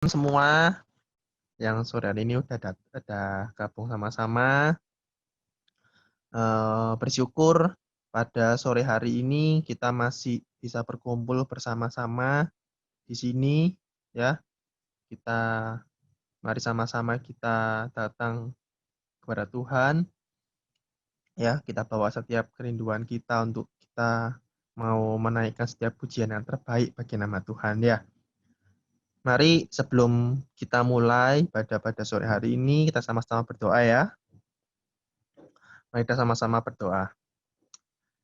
Semua yang sore hari ini udah gabung sama-sama. Bersyukur pada sore hari ini kita masih bisa berkumpul bersama-sama di sini, ya. Mari sama-sama kita datang kepada Tuhan, ya. Kita bawa setiap kerinduan kita untuk kita mau menaikkan setiap pujian yang terbaik bagi nama Tuhan, ya. Mari sebelum kita mulai pada sore hari ini, kita sama-sama berdoa, ya. Mari kita sama-sama berdoa.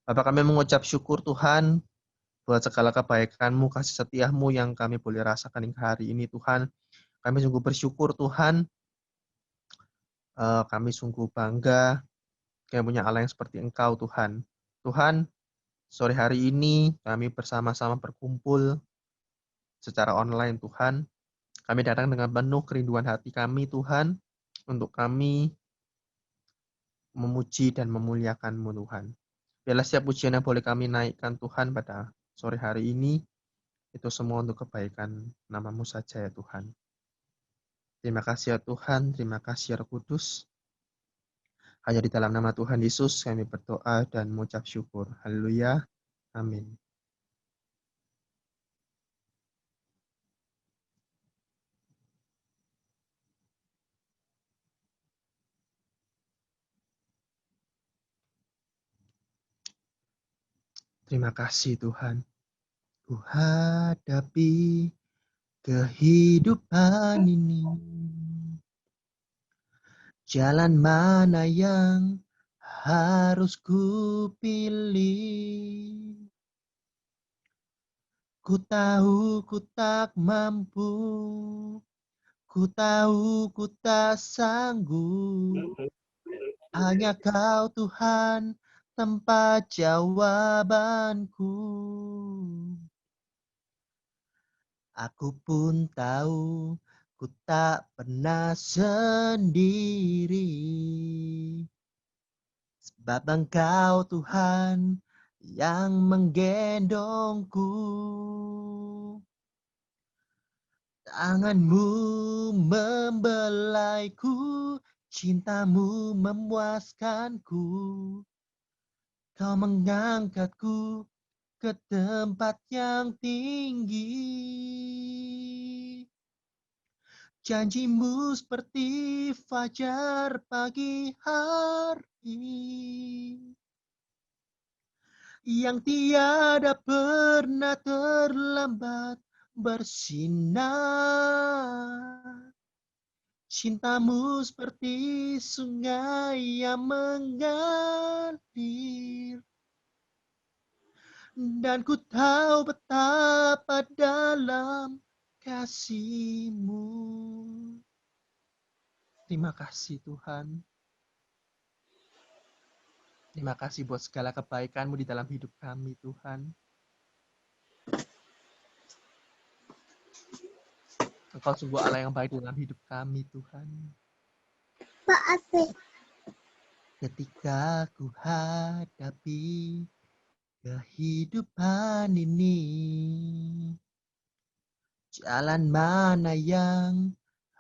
Bapa, kami mengucap syukur Tuhan buat segala kebaikan-Mu, kasih setia-Mu yang kami boleh rasakan hingga hari ini Tuhan. Kami sungguh bersyukur Tuhan, kami sungguh bangga kami punya Allah yang seperti Engkau Tuhan. Tuhan, sore hari ini kami bersama-sama berkumpul secara online Tuhan. Kami datang dengan penuh kerinduan hati kami Tuhan, untuk kami memuji dan memuliakan-Mu Tuhan. Biarlah setiap pujian yang boleh kami naikkan Tuhan pada sore hari ini, itu semua untuk kebaikan nama-Mu saja ya Tuhan. Terima kasih ya Tuhan, terima kasih ya Roh Kudus. Hanya di dalam nama Tuhan Yesus kami berdoa dan mengucap syukur. Haleluya. Amin. Terima kasih Tuhan. Ku hadapi kehidupan ini. Jalan mana yang harus ku pilih? Ku tahu ku tak mampu, ku tahu ku tak sanggup. Hanya Kau Tuhan tempat jawabanku. Aku pun tahu ku tak pernah sendiri. Sebab Engkau Tuhan yang menggendongku. Tangan-Mu membelaiku, cinta-Mu memuaskanku. Kau mengangkatku ke tempat yang tinggi. Janji-Mu seperti fajar pagi hari, yang tiada pernah terlambat bersinar. Cinta-Mu seperti sungai yang mengalir, dan ku tahu betapa dalam kasih-Mu. Terima kasih Tuhan. Terima kasih buat segala kebaikan-Mu di dalam hidup kami Tuhan. Engkau sungguh Allah yang baik dalam hidup kami Tuhan. Ketika ku hadapi kehidupan ini, jalan mana yang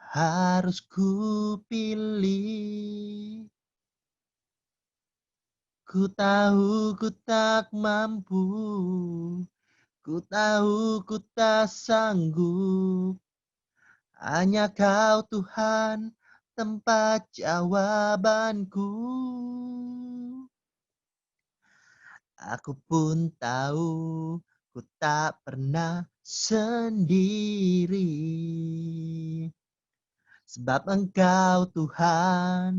harus ku pilih? Ku tahu ku tak mampu, ku tahu ku tak sanggup. Hanya Kau Tuhan tempat jawabanku. Aku pun tahu ku tak pernah sendiri. Sebab Engkau Tuhan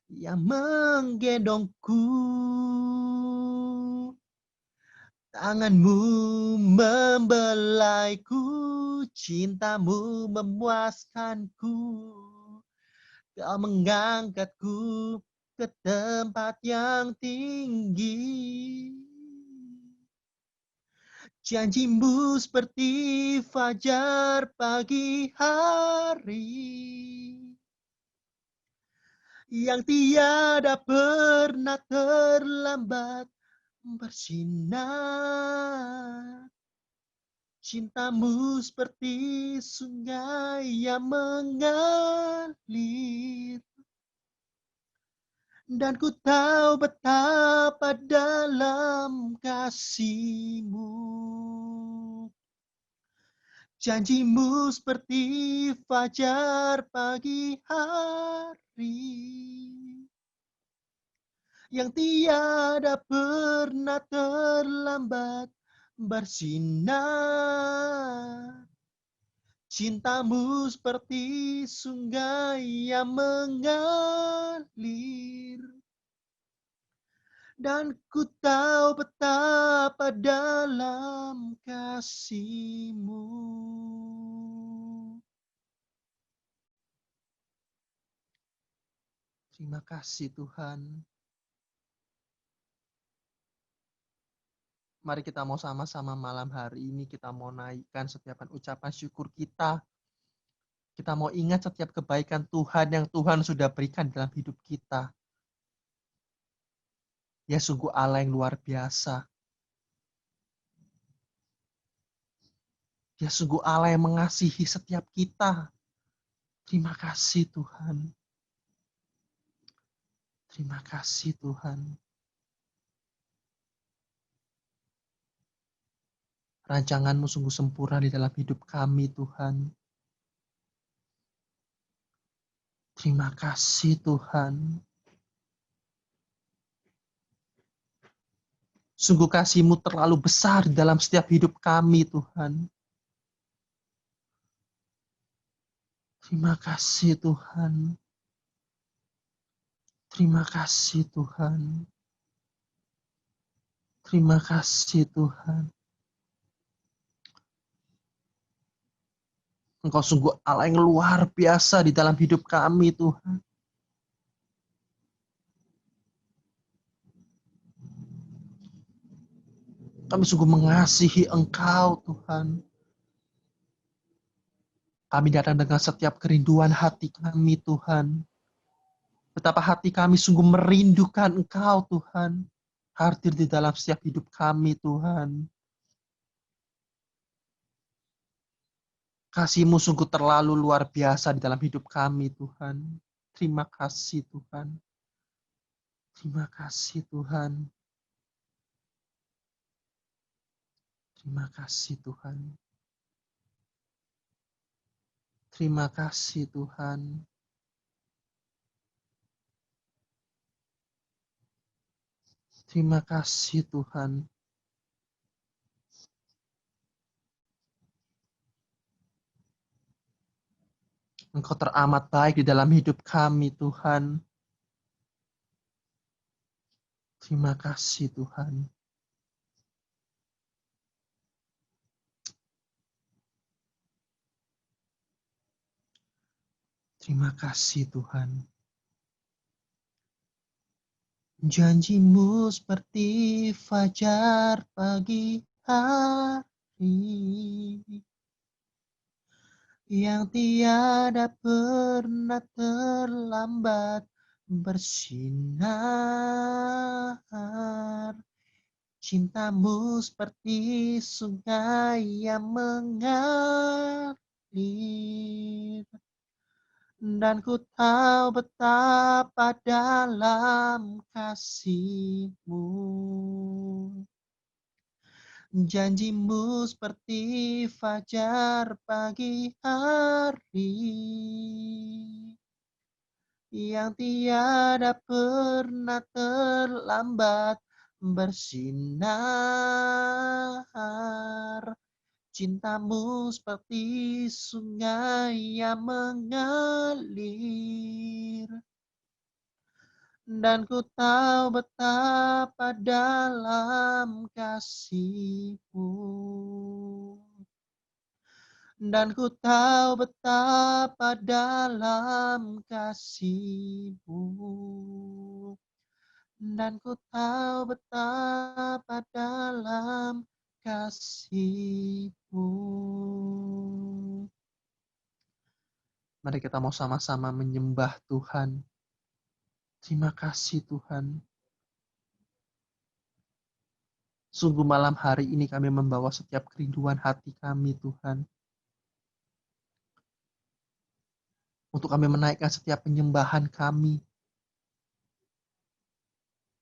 yang menggendongku. Tangan-Mu membelaiku, cinta-Mu memuaskanku. Kau mengangkatku ke tempat yang tinggi. Janji-Mu seperti fajar pagi hari, yang tiada pernah terlambat bersinar. Cintamu seperti sungai yang mengalir, dan ku tahu betapa dalam kasih-Mu. Janjimu seperti fajar pagi hari, yang tiada pernah terlambat bersinar. Cintamu seperti sungai yang mengalir, dan ku tahu betapa dalam kasih-Mu. Terima kasih Tuhan. Mari kita mau sama-sama malam hari ini, kita mau naikkan setiap ucapan syukur kita. Kita mau ingat setiap kebaikan Tuhan yang Tuhan sudah berikan dalam hidup kita. Ya sungguh Allah yang luar biasa. Ya sungguh Allah yang mengasihi setiap kita. Terima kasih Tuhan. Terima kasih Tuhan. Rancangan-Mu sungguh sempurna di dalam hidup kami Tuhan. Terima kasih Tuhan. Sungguh kasih-Mu terlalu besar dalam setiap hidup kami Tuhan. Terima kasih Tuhan. Terima kasih Tuhan. Terima kasih Tuhan. Engkau sungguh Allah yang luar biasa di dalam hidup kami Tuhan. Kami sungguh mengasihi Engkau Tuhan. Kami datang dengan setiap kerinduan hati kami Tuhan. Betapa hati kami sungguh merindukan Engkau Tuhan. Hadir di dalam setiap hidup kami Tuhan. Kasih-Mu sungguh terlalu luar biasa di dalam hidup kami, Tuhan. Terima kasih, Tuhan. Terima kasih, Tuhan. Terima kasih, Tuhan. Terima kasih, Tuhan. Terima kasih, Tuhan. Engkau teramat baik di dalam hidup kami, Tuhan. Terima kasih, Tuhan. Terima kasih, Tuhan. Janji-Mu seperti fajar pagi hari, yang tiada pernah terlambat bersinar. Cinta-Mu seperti sungai yang mengalir, dan ku tahu betapa dalam kasih-Mu. Janji-Mu seperti fajar pagi hari, yang tiada pernah terlambat bersinar. Cinta-Mu seperti sungai yang mengalir, dan ku tahu betapa dalam kasih-Mu. Dan ku tahu betapa dalam kasih-Mu. Dan ku tahu betapa dalam kasih-Mu. Mari kita mau sama-sama menyembah Tuhan. Terima kasih Tuhan. Sungguh malam hari ini kami membawa setiap kerinduan hati kami, Tuhan. Untuk kami menaikkan setiap penyembahan kami.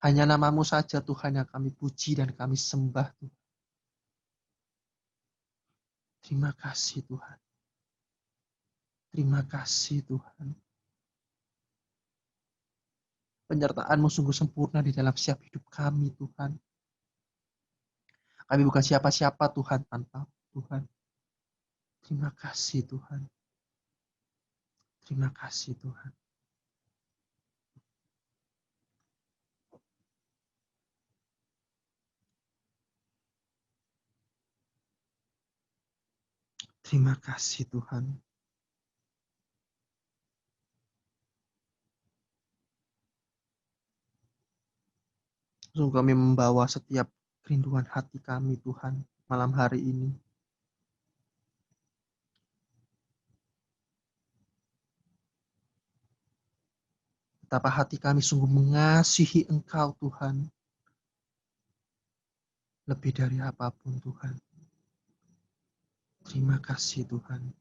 Hanya nama-Mu saja, Tuhan, yang kami puji dan kami sembah, Tuhan. Terima kasih, Tuhan. Terima kasih, Tuhan. Penyertaan-Mu sungguh sempurna di dalam setiap hidup kami, Tuhan. Kami bukan siapa-siapa, Tuhan, tanpa Tuhan. Terima kasih, Tuhan. Terima kasih, Tuhan. Terima kasih, Tuhan. Sungguh kami membawa setiap kerinduan hati kami, Tuhan, malam hari ini. Betapa hati kami sungguh mengasihi Engkau, Tuhan. Lebih dari apapun, Tuhan. Terima kasih, Tuhan.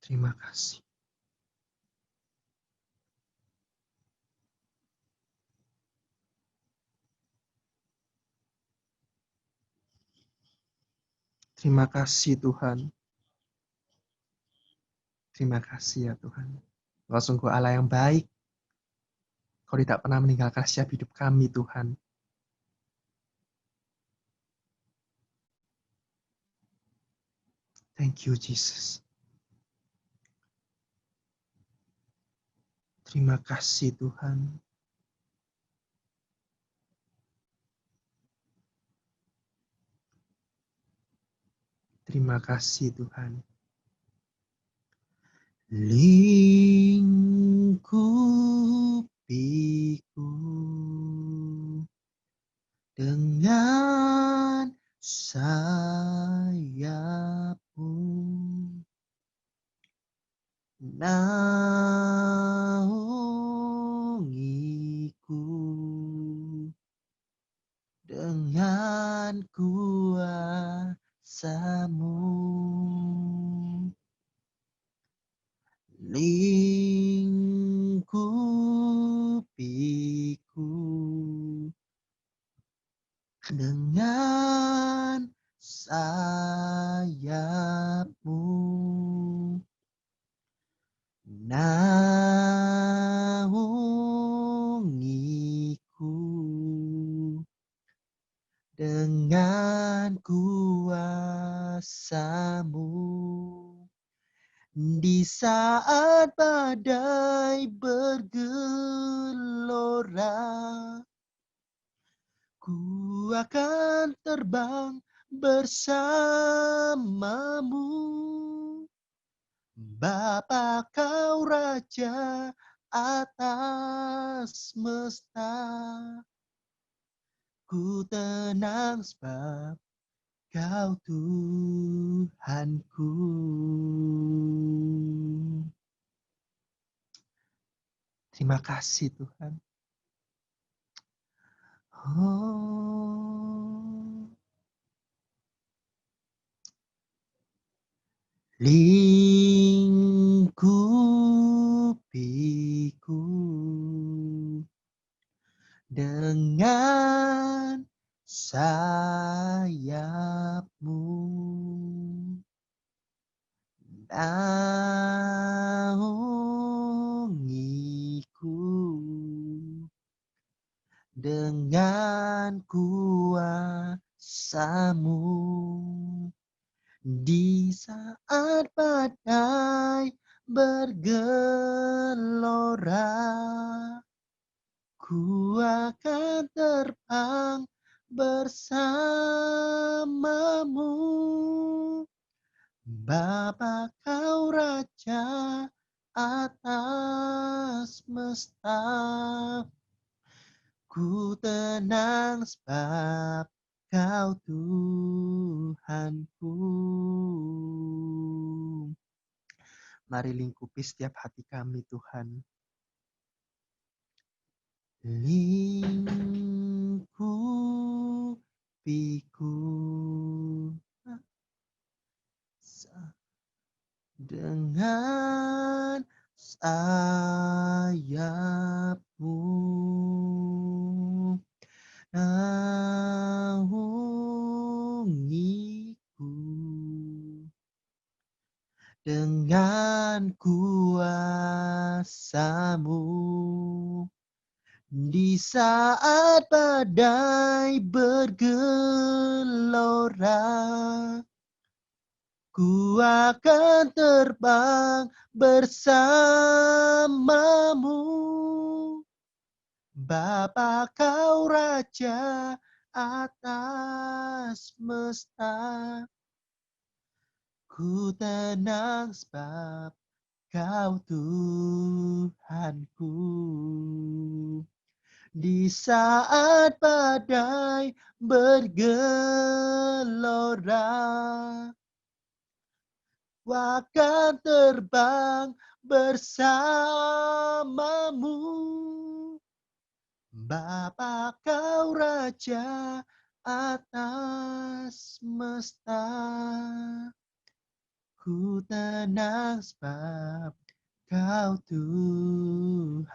Terima kasih. Terima kasih, Tuhan. Terima kasih ya Tuhan. Engkau sungguh Allah yang baik. Kau tidak pernah meninggalkan setiap hidup kami, Tuhan. Thank you, Jesus. Terima kasih, Tuhan. Terima kasih, Tuhan. Lingkupiku dengan sayap-Mu, naungiku dengan kuasa-Mu. Lingkupiku dengan sayap-Mu, naungiku dengan kuasa-Mu. Di saat badai bergelora, ku akan terbang bersama-Mu. Bapa, Kau Raja atas semesta. Ku tenang sebab Kau Tuhanku. Terima kasih Tuhan. Oh. Lingkupiku dengan sayap-Mu, naungiku dengan kuasa-Mu. Di saat badai bergelora, ku akan terbang bersama-Mu. Bapa, Kau Raja atas semesta. Ku tenang sebab Kau Tuhanku. Mari lingkupi setiap hati kami, Tuhan. lingkupiku dengan sayapmu, naungiku dengan kuasa-Mu di saat badai bergelora. Ku akan terbang bersamamu, Bapa Kau Raja atas semesta. Ku tenang sebab Kau Tuhanku. Di saat badai bergelora, ku akan terbang bersamamu, Bapa Kau Raja atas semesta. Ku tenang sebab Kau Tuhanku.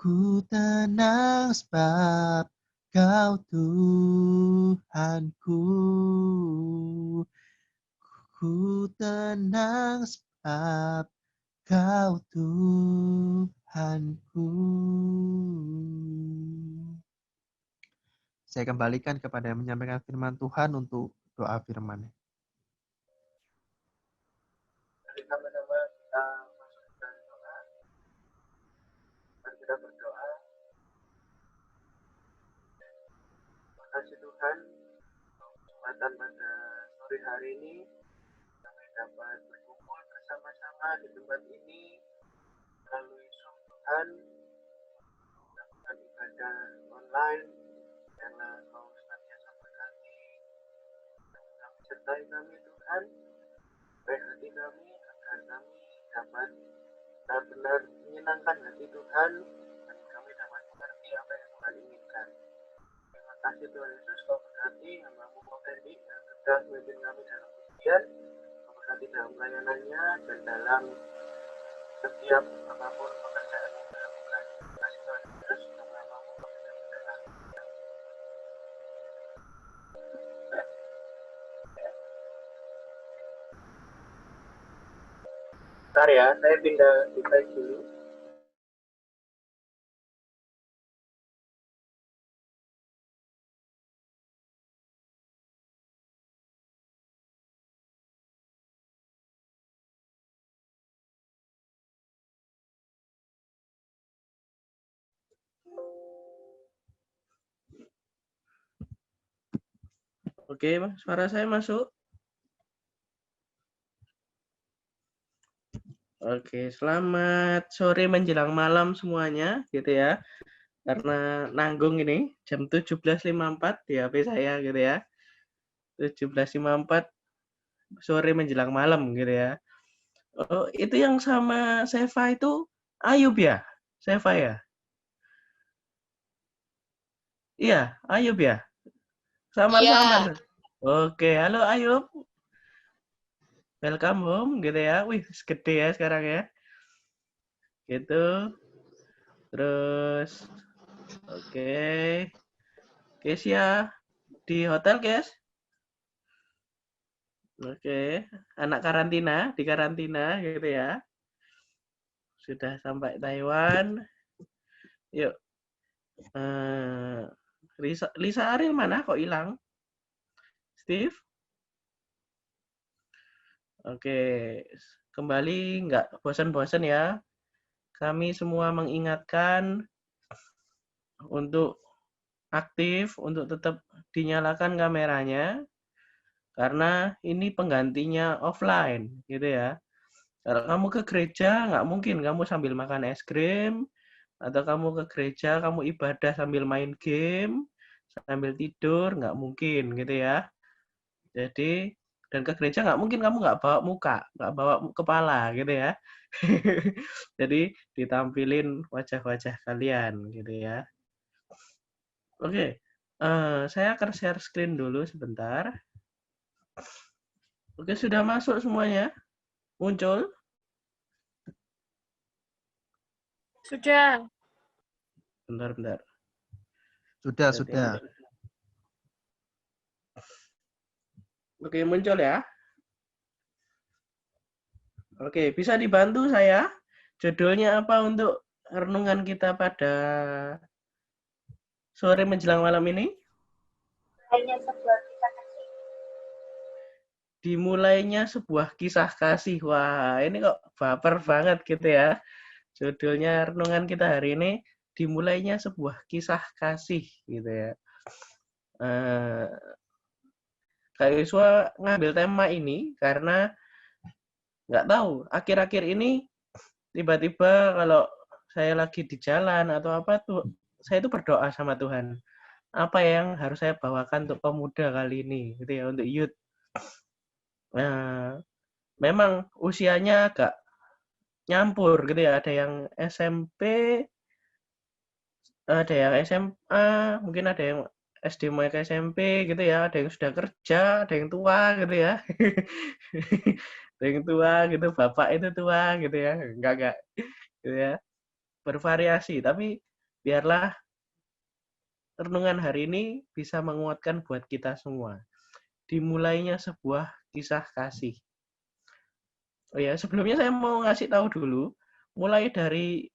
Ku tenang sebab Kau Tuhanku. Ku tenang sebab Kau Tuhanku. Saya kembalikan kepada yang menyampaikan firman Tuhan untuk doa firman. Mari sama-sama kita masuk ke doa. Mari kita berdoa. Terima kasih Tuhan, kesempatan pada sore hari ini kami dapat berkumpul bersama-sama di tempat ini melalui Zoom Tuhan, melakukan ibadah online. Karena Kau senantiasa berkati, kami sertai kami Tuhan, baik hati kami agar kami dapat benar-benar menyenangkan hati Tuhan dan kami dapat mengerti apa yang Tuhan inginkan. Terima kasih Tuhan Yesus, Kau berkati hamba-Mu Fendi yang sudah memimpin kami dalam pujian, Kau berkati dalam pelayanannya dan dalam setiap apapun pekerjaan yang dilakukan. Terima kasih Tuhan Yesus, dalam nama-Mu kami berdoa. Bentar ya, saya pindah device dulu. Oke, suara saya masuk. Oke, selamat sore menjelang malam semuanya, gitu ya. Karena nanggung ini jam 17.54 di HP saya, gitu ya. 17.54 sore menjelang malam, gitu ya. Oh, itu yang sama Seva itu Ayub ya? Seva ya? Iya, Ayub ya? Samar-samar. Iya. Oke, halo Ayub. Welcome home, gitu ya. Wih, gede ya sekarang ya. Gitu. Terus, oke. Kesia di hotel, guys. Oke, anak karantina, di karantina gitu ya. Sudah sampai Taiwan. Yuk. Lisa Ariel mana kok hilang? Steve? Oke, kembali nggak bosan-bosan ya. Kami semua mengingatkan untuk aktif, untuk tetap dinyalakan kameranya. Karena ini penggantinya offline gitu ya. Kalau kamu ke gereja, nggak mungkin kamu sambil makan es krim, atau kamu ke gereja, kamu ibadah sambil main game, sambil tidur, nggak mungkin gitu ya. Jadi Dan ke gereja nggak mungkin kamu nggak bawa muka, nggak bawa kepala gitu ya. Jadi ditampilin wajah-wajah kalian gitu ya. Oke, saya akan share screen dulu sebentar. Oke, sudah masuk semuanya? Muncul? Sudah. Bentar. Sudah. Oke, muncul ya. Oke, bisa dibantu saya? Judulnya apa untuk renungan kita pada sore menjelang malam ini? Hanya sebuah kisah kasih. Dimulainya sebuah kisah kasih. Wah, ini kok baper banget gitu ya. Judulnya renungan kita hari ini, dimulainya sebuah kisah kasih gitu ya. Kak Yuswa ngambil tema ini karena nggak tahu, akhir-akhir ini tiba-tiba kalau saya lagi di jalan atau apa tuh, saya itu berdoa sama Tuhan. Apa yang harus saya bawakan untuk pemuda kali ini, gitu ya, untuk youth. Memang usianya agak nyampur gitu ya, ada yang SMP, ada yang SMA, mungkin ada yang SD mau ke SMP gitu ya, ada yang sudah kerja, ada yang tua gitu ya. Ada yang tua gitu, bapak itu tua gitu ya. Enggak gitu ya. Bervariasi, tapi biarlah renungan hari ini bisa menguatkan buat kita semua. Dimulainya sebuah kisah kasih. Oh ya, sebelumnya saya mau ngasih tahu dulu, mulai dari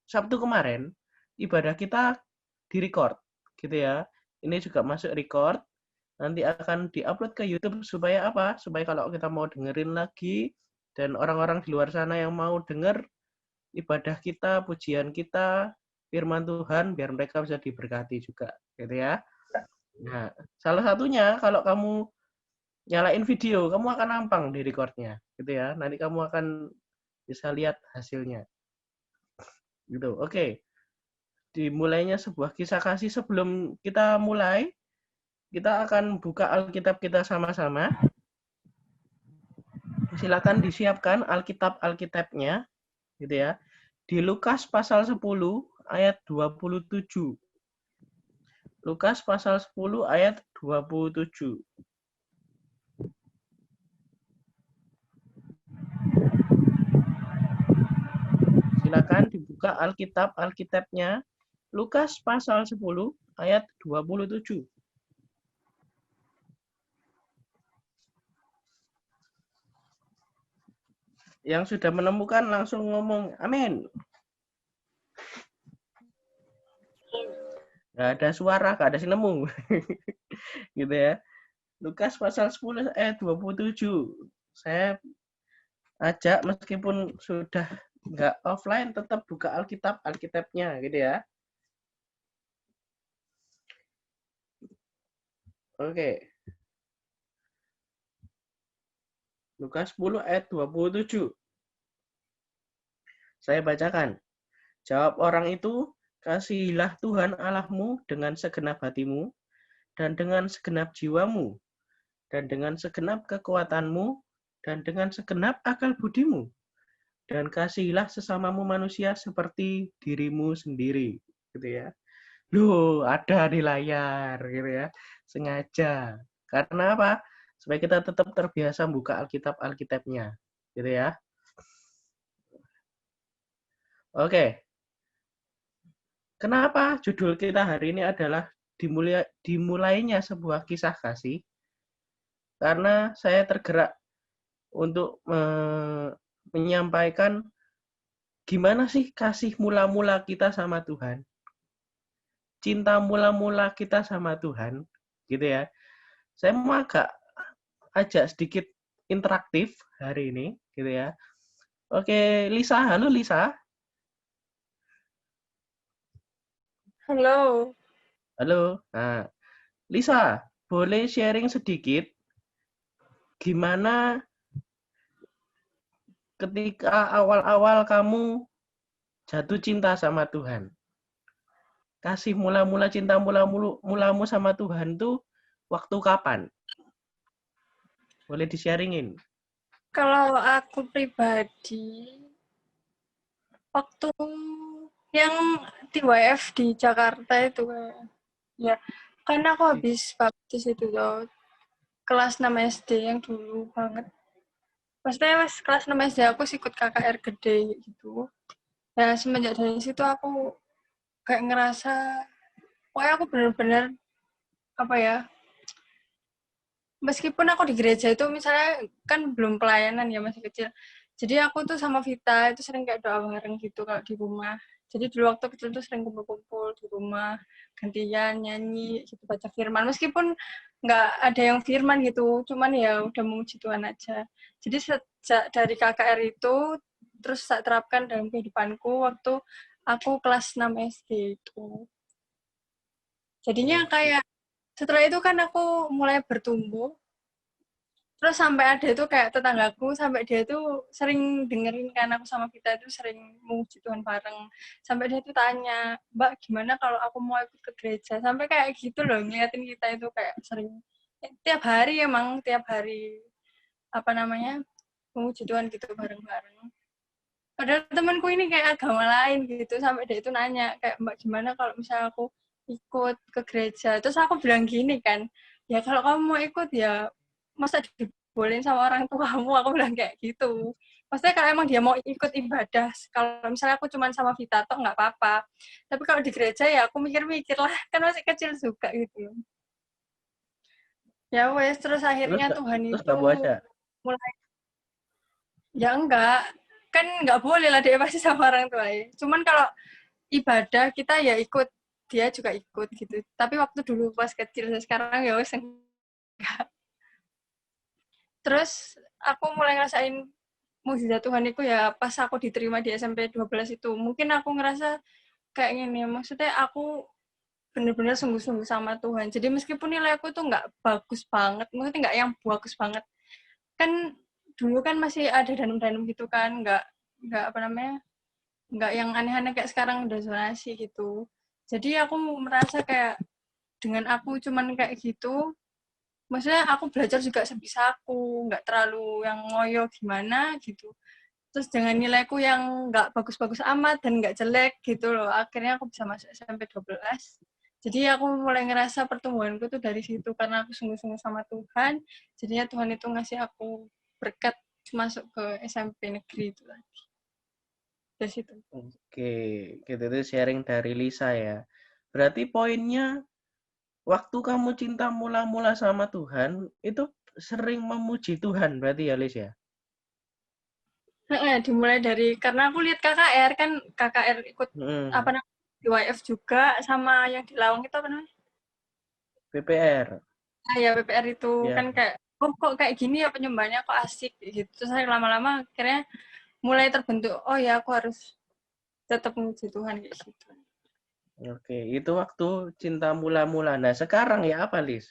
Sabtu kemarin, ibadah kita di-record, gitu ya. Ini juga masuk record, nanti akan di-upload ke YouTube supaya apa? Supaya kalau kita mau dengerin lagi, dan orang-orang di luar sana yang mau denger ibadah kita, pujian kita, firman Tuhan, biar mereka bisa diberkati juga, gitu ya. Nah, salah satunya kalau kamu nyalain video, kamu akan nampang di recordnya, gitu ya. Nanti kamu akan bisa lihat hasilnya. Gitu, oke. Dimulainya sebuah kisah kasih. Sebelum kita mulai, kita akan buka Alkitab kita sama-sama. Silakan disiapkan Alkitabnya, gitu ya. Di Lukas pasal 10 ayat 27. Lukas pasal 10 ayat 27. Silakan dibuka Alkitabnya. Lukas pasal 10 ayat 27. Yang sudah menemukan langsung ngomong amin. Nggak ada suara, nggak ada yang nemu. Gitu ya. Lukas pasal 10 ayat 27. Saya ajak meskipun sudah nggak offline, tetap buka Alkitabnya gitu ya. Oke. Lukas 10 ayat 27. Saya bacakan. Jawab orang itu, kasihilah Tuhan Allahmu dengan segenap hatimu, dan dengan segenap jiwamu, dan dengan segenap kekuatanmu, dan dengan segenap akal budimu. Dan kasihilah sesamamu manusia seperti dirimu sendiri. Gitu ya. Loh, ada di layar. Gitu ya. Sengaja. Karena apa? Supaya kita tetap terbiasa buka Alkitabnya. Gitu ya. Oke. Kenapa judul kita hari ini adalah dimulainya sebuah kisah kasih? Karena saya tergerak untuk menyampaikan gimana sih kasih mula-mula kita sama Tuhan. Cinta mula-mula kita sama Tuhan, gitu ya. Saya mau ajak sedikit interaktif hari ini, gitu ya. Oke, Lisa, halo Lisa. Halo. Halo. Nah, Lisa, boleh sharing sedikit gimana ketika awal-awal kamu jatuh cinta sama Tuhan? Kasih mula-mula cinta mulamu sama Tuhan tuh waktu kapan? Boleh di-sharingin. Kalau aku pribadi, waktu yang TYF di Jakarta itu ya, karena aku habis baptis itu loh, kelas 6 SD yang dulu banget. Maksudnya pas kelas 6 SD aku ikut KKR gede gitu. Ya semenjak dari situ aku kayak ngerasa, pokoknya aku bener-bener apa ya, meskipun aku di gereja itu misalnya kan belum pelayanan ya, masih kecil. Jadi aku tuh sama Vita itu sering kayak doa bareng gitu kalau di rumah. Jadi dulu waktu kecil tuh sering kumpul-kumpul di rumah, gantian nyanyi, gitu baca firman. Meskipun nggak ada yang firman gitu, cuman ya udah memuji Tuhan aja. Jadi sejak dari KKR itu terus saya terapkan dalam kehidupanku waktu aku kelas 6 SD itu. Jadinya kayak setelah itu kan aku mulai bertumbuh. Terus sampai ada itu kayak tetanggaku, sampai dia tuh sering dengerin kan aku sama Vita itu sering memuji Tuhan bareng. Sampai dia tuh tanya, Mbak gimana kalau aku mau ikut ke gereja? Sampai kayak gitu loh, ngeliatin kita itu kayak sering. Tiap hari emang, tiap hari, apa namanya, memuji Tuhan gitu bareng-bareng. Padahal temanku ini kayak agama lain gitu, sampai dia itu nanya, kayak Mbak gimana kalau misalnya aku ikut ke gereja? Terus aku bilang gini kan, ya kalau kamu mau ikut ya masa dibolehin sama orang tuamu, aku bilang kayak gitu. Maksudnya kalau emang dia mau ikut ibadah, kalau misalnya aku cuma sama Vita toh nggak apa-apa. Tapi kalau di gereja ya aku mikir-mikir lah, kan masih kecil juga gitu. Ya wes, terus akhirnya Tuhan Terus itu nggak puasa? mulai, ya enggak, kan nggak boleh lah dia pasti sama orang tua ya. Cuman kalau ibadah kita ya ikut, dia juga ikut gitu. Tapi waktu dulu pas kecil, sekarang ya wes enggak. Terus aku mulai ngerasain mukjizat Tuhan itu ya pas aku diterima di SMP 12 itu. Mungkin aku ngerasa kayak gini, maksudnya aku bener-bener sungguh-sungguh sama Tuhan. Jadi meskipun nilai aku tuh nggak bagus banget, maksudnya nggak yang bagus banget. Kan dulu kan masih ada danum-danum gitu kan, nggak apa namanya, nggak yang aneh-aneh kayak sekarang udah zonasi gitu. Jadi aku merasa kayak dengan aku cuman kayak gitu, maksudnya aku belajar juga sebisa aku, nggak terlalu yang ngoyo gimana gitu. Terus dengan nilaiku yang nggak bagus-bagus amat dan nggak jelek gitu loh, akhirnya aku bisa masuk SMP 12. Jadi aku mulai ngerasa pertumbuhanku tuh dari situ, karena aku sungguh-sungguh sama Tuhan, jadinya Tuhan itu ngasih aku berkat masuk ke SMP negeri itu lagi. Dari situ. Oke, gitu itu sharing dari Lisa ya. Berarti poinnya waktu kamu cinta mula-mula sama Tuhan, itu sering memuji Tuhan berarti ya, Lis ya? Dimulai dari, karena aku lihat KKR kan, KKR ikut apa Hmm, namanya, YF juga, sama yang di Lawang itu apa namanya? PPR. Ya PPR itu Ya, kan kayak, oh kok kayak gini ya penyembahnya, kok asik gitu. Terus saya lama-lama akhirnya mulai terbentuk, oh ya aku harus tetap memuji Tuhan kayak gitu. oke. Itu waktu cinta mula-mula. Nah, sekarang ya apa, Lis?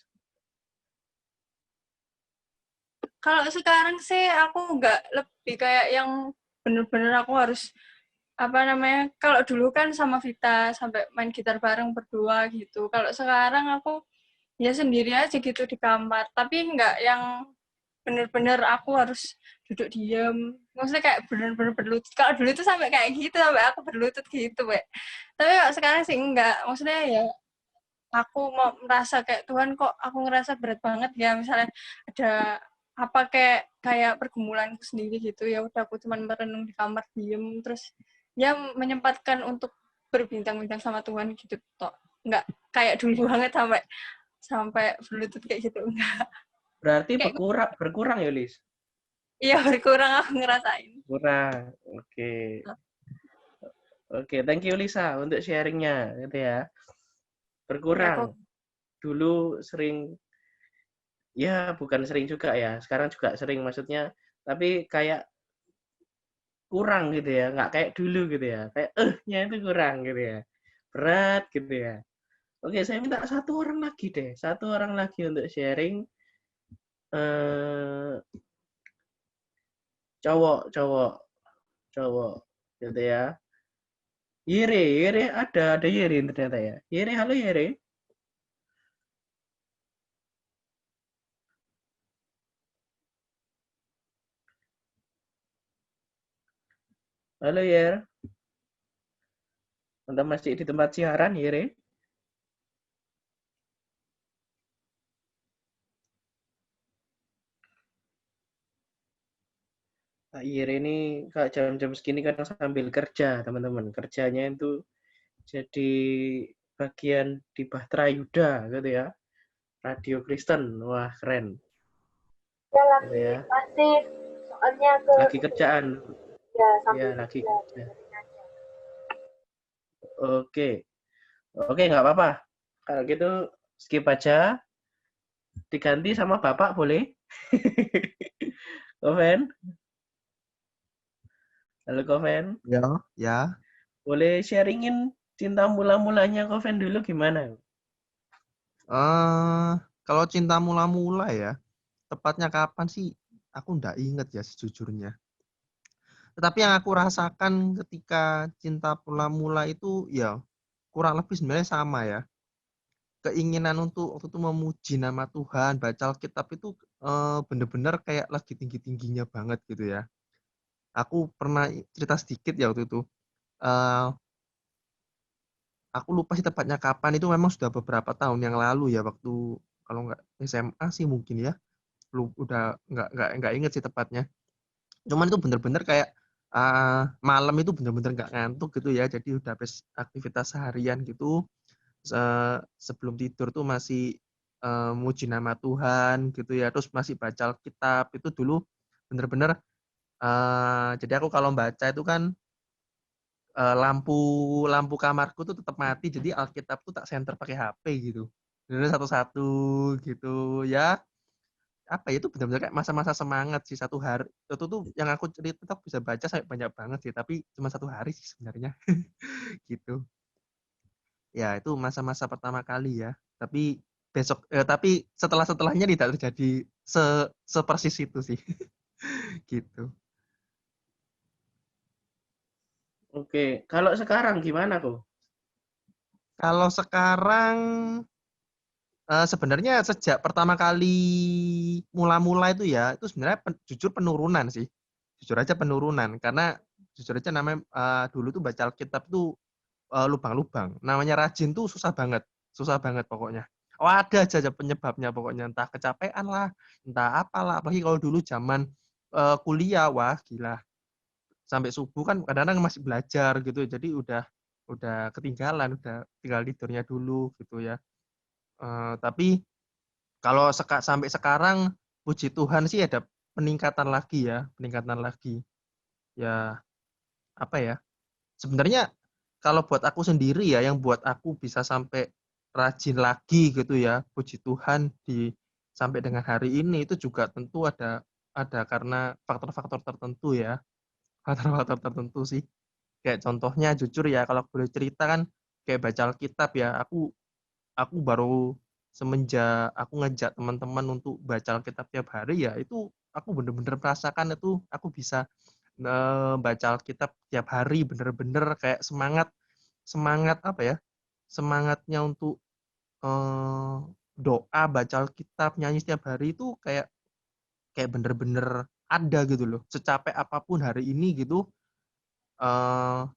Kalau sekarang sih aku nggak lebih kayak yang bener-bener aku harus apa namanya, kalau dulu kan sama Vita sampai main gitar bareng berdua gitu. Kalau sekarang aku ya sendiri aja gitu di kamar, tapi nggak yang bener-bener aku harus duduk diem. Maksudnya kayak bener-bener berlutut. Kalau dulu itu sampai kayak gitu, sampai aku berlutut gitu, Mbak. Tapi kalau sekarang sih enggak. Maksudnya ya aku mau merasa kayak Tuhan, kok aku ngerasa berat banget ya, misalnya ada apa kayak kayak pergumulanku sendiri gitu, ya udah aku cuma merenung di kamar diem, terus ya menyempatkan untuk berbincang-bincang sama Tuhan gitu toh, nggak kayak dulu banget sampai sampai berlutut kayak gitu, enggak. Berarti Kayak berkurang ya, Lis? iya berkurang aku ngerasain. Kurang. Oke. Oke, thank you Lisa untuk sharingnya gitu ya. Ya kok Berkurang. Dulu sering, ya bukan sering juga ya, sekarang juga sering maksudnya, tapi kayak kurang gitu ya, nggak kayak dulu gitu ya, kayak nya itu kurang gitu ya, berat gitu ya. Oke, saya minta satu orang lagi deh, satu orang lagi untuk sharing, eh, cowok, cowok, cowok gitu ya. Yere, Yere ada Yere ternyata ya. Yere, halo Yere. Halo Yer, Anda masih di tempat siaran Yer? Pak Yer ini kayak jam-jam segini kadang sambil kerja, teman-teman. Kerjanya itu jadi bagian di Bahtera Yuda gitu ya. Radio Kristen. Wah, keren. Ya Gitu lagi ya. pasif, soalnya ke Lagi kerjaan. ya Ya, sambil lagi kerja kerja. dengerin aja. Oke. Oke, nggak apa-apa. Kalau gitu skip aja. Diganti sama Bapak boleh? Koven? Halo Koven. Ya, ya. Boleh sharingin cinta mula-mulanya Koven dulu gimana? Kalau cinta mula-mula ya, tepatnya kapan sih? Aku nggak inget ya sejujurnya. Tetapi yang aku rasakan ketika cinta mula-mula itu ya kurang lebih sebenarnya sama ya. Keinginan untuk waktu itu memuji nama Tuhan, baca Alkitab itu bener-bener kayak lagi tinggi-tingginya banget gitu ya. Aku pernah cerita sedikit ya waktu itu. Eh, aku lupa sih tepatnya kapan, itu memang sudah beberapa tahun yang lalu ya, waktu kalau nggak SMA sih mungkin ya. Udah nggak inget sih tepatnya. Cuman itu bener-bener kayak malam itu bener-bener nggak ngantuk gitu ya. Jadi udah habis aktivitas seharian gitu, sebelum tidur tuh masih muji nama Tuhan gitu ya. Terus masih baca Alkitab itu dulu bener-bener. Jadi aku kalau baca itu kan lampu lampu kamarku tuh tetap mati. Jadi Alkitab tuh tak senter pakai HP gitu. Jadi satu-satu gitu ya. Apa ya, itu benar-benar kayak masa-masa semangat sih. Satu hari itu tuh yang aku cerita tuh bisa baca sampai banyak banget sih, tapi cuma satu hari sih sebenarnya. Gitu ya. Itu masa-masa pertama kali ya, tapi setelahnya tidak terjadi sepersis itu sih. Gitu. Oke, kalau sekarang gimana kok? Kalau sekarang sebenarnya sejak pertama kali mula-mula itu ya, itu sebenarnya jujur penurunan sih. Jujur aja penurunan, karena jujur aja namanya dulu tuh baca Alkitab tuh lubang-lubang. Namanya rajin tuh susah banget pokoknya. Oh, ada aja penyebabnya pokoknya, entah kecapean lah, entah apalah. Apalagi kalau dulu zaman kuliah, wah gila. Sampai subuh kan kadang-kadang masih belajar gitu, jadi udah ketinggalan, udah tinggal tidurnya dulu gitu ya. Tapi kalau sampai sekarang, puji Tuhan sih ada peningkatan lagi ya, peningkatan lagi. Ya, apa ya? Sebenarnya kalau buat aku sendiri ya, yang buat aku bisa sampai rajin lagi gitu ya, puji Tuhan sampai dengan hari ini, itu juga tentu ada karena faktor-faktor tertentu ya. Faktor-faktor tertentu sih. Kayak contohnya jujur ya, kalau boleh cerita kan kayak baca Alkitab ya, aku baru semenjak aku ngajak teman-teman untuk baca Alkitab tiap hari ya, itu aku bener-bener merasakan itu aku bisa baca Alkitab tiap hari, bener-bener kayak semangat apa ya, semangatnya untuk eh, doa, baca Alkitab, nyanyi setiap hari itu kayak kayak bener-bener ada gitu loh. Secapek apapun hari ini gitu, eh,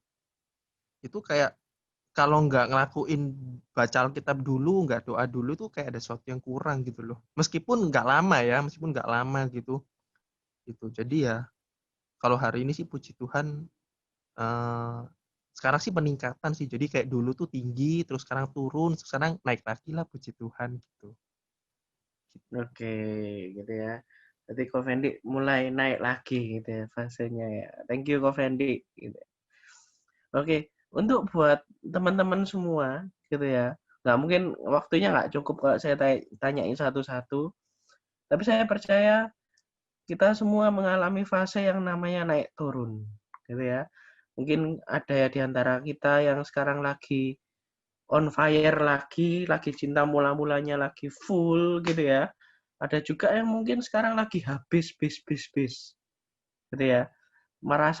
itu kayak kalau nggak ngelakuin baca Alkitab dulu, nggak doa dulu, itu kayak ada sesuatu yang kurang gitu loh. Meskipun nggak lama gitu. Gitu. Jadi ya, kalau hari ini sih puji Tuhan, eh, sekarang sih peningkatan sih. Jadi kayak dulu tuh tinggi, terus sekarang turun, sekarang naik lagi lah, puji Tuhan gitu. Oke, gitu ya. Berarti Ko Fendi mulai naik lagi gitu ya fasenya ya. Thank you Ko Fendi. Gitu. Oke, untuk buat teman-teman semua gitu ya. Nggak mungkin waktunya nggak cukup kalau saya tanyain satu-satu. Tapi saya percaya kita semua mengalami fase yang namanya naik turun, gitu ya. Mungkin ada ya di antara kita yang sekarang lagi on fire lagi cinta mula-mulanya lagi full gitu ya. Ada juga yang mungkin sekarang lagi habis bis, gitu ya. Malah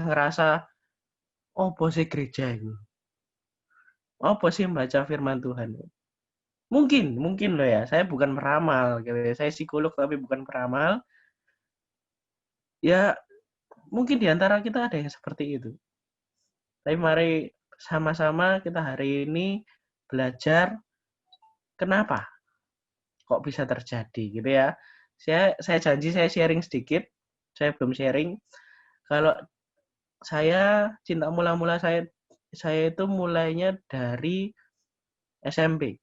ngerasa oh bosnya gereja ini. Oh bosnya membaca firman Tuhan. Mungkin loh ya. Saya bukan peramal gitu ya. Saya psikolog tapi bukan peramal. Ya mungkin di antara kita ada yang seperti itu. Tapi mari sama-sama kita hari ini belajar kenapa kok bisa terjadi gitu ya. Saya janji saya sharing sedikit. Saya belum sharing. Kalau saya cinta mula-mula saya itu mulainya dari SMP.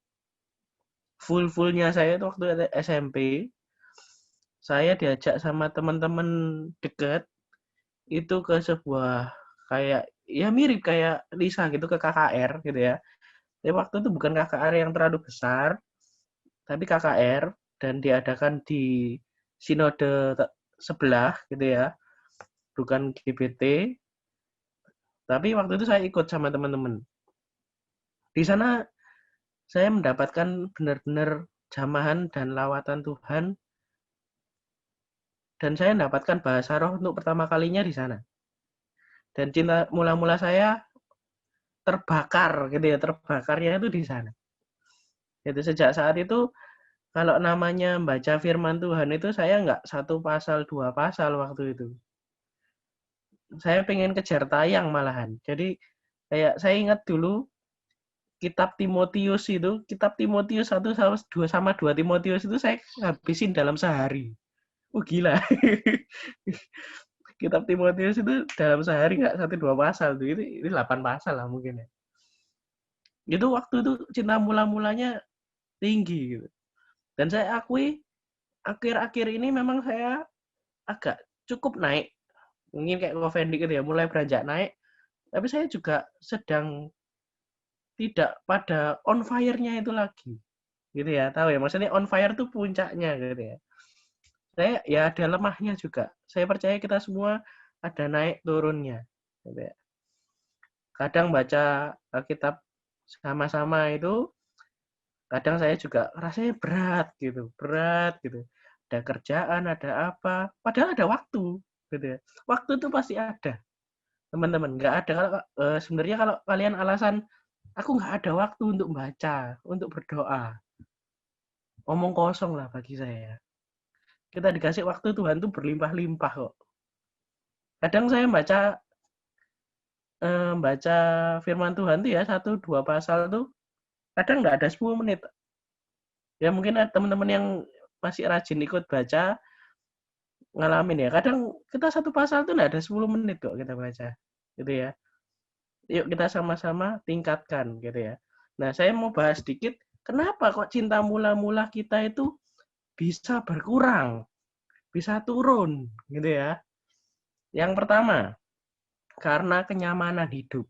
Full-fullnya saya itu waktu SMP. Saya diajak sama teman-teman dekat itu ke sebuah kayak ya mirip kayak Lisa gitu ke KKR gitu ya. Tapi waktu itu bukan KKR yang terlalu besar, tapi KKR dan diadakan di sinode sebelah gitu ya, bukan GBT. Tapi waktu itu saya ikut sama teman-teman. Di sana saya mendapatkan benar-benar jamahan dan lawatan Tuhan, dan saya mendapatkan bahasa roh untuk pertama kalinya di sana. Dan cinta mula-mula saya terbakar gitu ya, terbakarnya itu di sana. Jadi sejak saat itu kalau namanya baca firman Tuhan itu saya nggak 1 pasal 2 pasal waktu itu. Saya pengen kejar tayang malahan. Jadi kayak saya ingat dulu kitab Timotius 1 sama 2 Timotius itu saya habisin dalam sehari. Gila. Kitab Timotius itu dalam sehari nggak 1-2 pasal tuh. Ini 8 pasal lah mungkin ya. Itu waktu itu cinta mula-mulanya tinggi gitu. Dan saya akui akhir-akhir ini memang saya agak cukup naik. Mungkin kayak Fendi gitu ya, mulai beranjak naik. Tapi saya juga sedang tidak pada on fire-nya itu lagi. Gitu ya, tahu ya. Maksudnya on fire tuh puncaknya gitu ya. Saya ya ada lemahnya juga. Saya percaya kita semua ada naik turunnya. Gitu ya. Kadang baca kitab sama-sama itu, kadang saya juga rasanya berat gitu. Ada kerjaan, ada apa. Padahal ada waktu. Gitu ya. Waktu itu pasti ada. Teman-teman, nggak ada. Kalau sebenarnya kalau kalian alasan, aku nggak ada waktu untuk baca, untuk berdoa. Omong kosong lah bagi saya. Kita dikasih waktu Tuhan tuh berlimpah-limpah kok. Kadang saya baca firman Tuhan tuh ya 1-2 pasal tuh kadang nggak ada 10 menit. Ya mungkin ada teman-teman yang masih rajin ikut baca ngalamin ya. Kadang kita 1 pasal tuh nggak ada 10 menit kok kita baca. Gitu ya. Yuk kita sama-sama tingkatkan gitu ya. Nah, saya mau bahas sedikit kenapa kok cinta mula-mula kita itu bisa berkurang, bisa turun gitu ya. Yang pertama, karena kenyamanan hidup.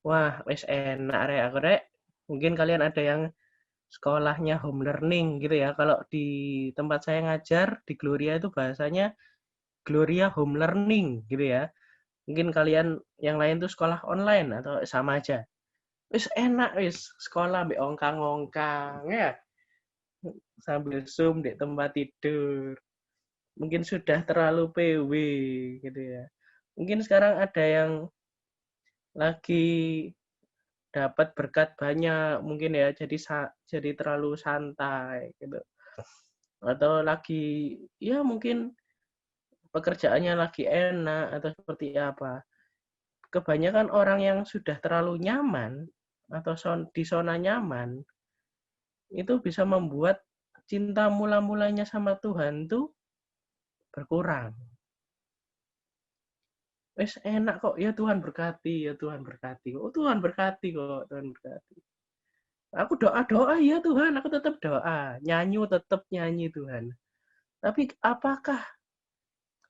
Wah, wes enak rek aku rek. Mungkin kalian ada yang sekolahnya home learning gitu ya. Kalau di tempat saya ngajar di Gloria itu bahasanya Gloria home learning gitu ya. Mungkin kalian yang lain tuh sekolah online atau sama aja. Wis enak wis sekolah mbek ongkang-ongkang ya. Sambil Zoom di tempat tidur. Mungkin sudah terlalu PW gitu ya. Mungkin sekarang ada yang lagi dapat berkat banyak mungkin ya, jadi terlalu santai gitu. Atau lagi ya mungkin pekerjaannya lagi enak atau seperti apa. Kebanyakan orang yang sudah terlalu nyaman atau di zona nyaman itu bisa membuat cinta mula-mulanya sama Tuhan tuh berkurang. Wes enak kok, ya Tuhan berkati, ya Tuhan berkati. Oh Tuhan berkati kok, Tuhan berkati. Aku doa-doa ya Tuhan, aku tetap doa. Nyanyi tetap nyanyi Tuhan. Tapi apakah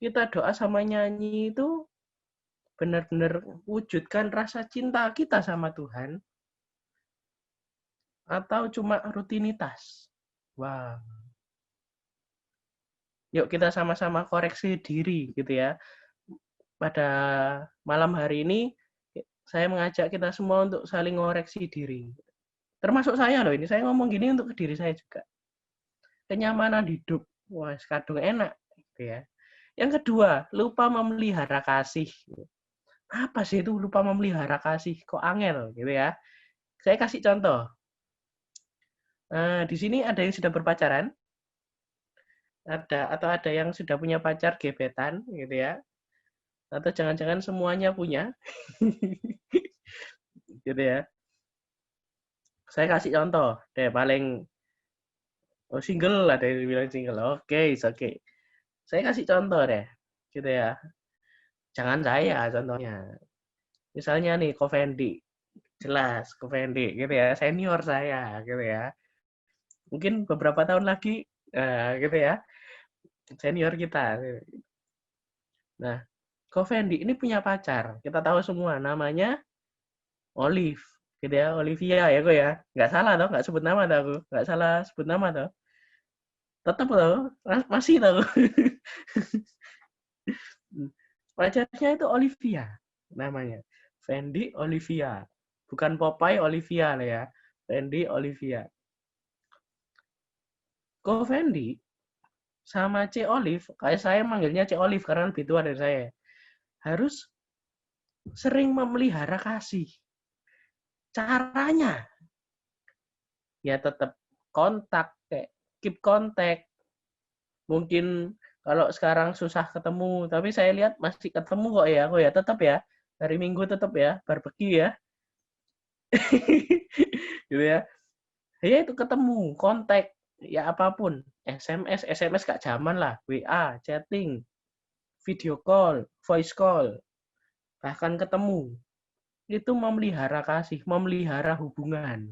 kita doa sama nyanyi itu benar-benar wujudkan rasa cinta kita sama Tuhan? Atau cuma rutinitas? Wah. Yuk kita sama-sama koreksi diri gitu ya. Pada malam hari ini saya mengajak kita semua untuk saling koreksi diri. Termasuk saya loh ini, saya ngomong gini untuk ke diri saya juga. Kenyamanan hidup, wah kadung enak gitu ya. Yang kedua, lupa memelihara kasih. Apa sih itu lupa memelihara kasih? Kok angel gitu ya? Saya kasih contoh. Di sini ada yang sudah berpacaran? Ada yang sudah punya pacar gebetan gitu ya, atau jangan-jangan semuanya punya gitu ya. Saya kasih contoh deh, paling single, ada yang bilang single, oke, oke. Saya kasih contoh deh gitu ya, jangan saya contohnya, misalnya nih Kovendi, jelas Kovendi gitu ya, senior saya gitu ya, mungkin beberapa tahun lagi gitu ya, senior kita. Nah, Kovendi ini punya pacar, kita tahu semua namanya Olive, gitu ya, Olivia ya kok ya, nggak salah toh, nggak sebut nama toh aku, nggak salah sebut nama toh, tetap toh, masih toh. Pacarnya itu Olivia namanya, Fendi Olivia, bukan Popeye Olivia lah ya, Fendi Olivia. Kok Fendi sama C Olive, kayak saya manggilnya C Olive karena lebih tua dari saya, harus sering memelihara kasih. Caranya ya tetap kontak, kayak keep kontak. Mungkin kalau sekarang susah ketemu, tapi saya lihat masih ketemu kok ya, tetap ya, hari Minggu tetap ya, barbecue ya. Gitu ya. Ya itu ketemu, kontak, ya apapun. SMS gak zaman lah, WA, chatting, video call, voice call, bahkan ketemu. Itu memelihara kasih, memelihara hubungan.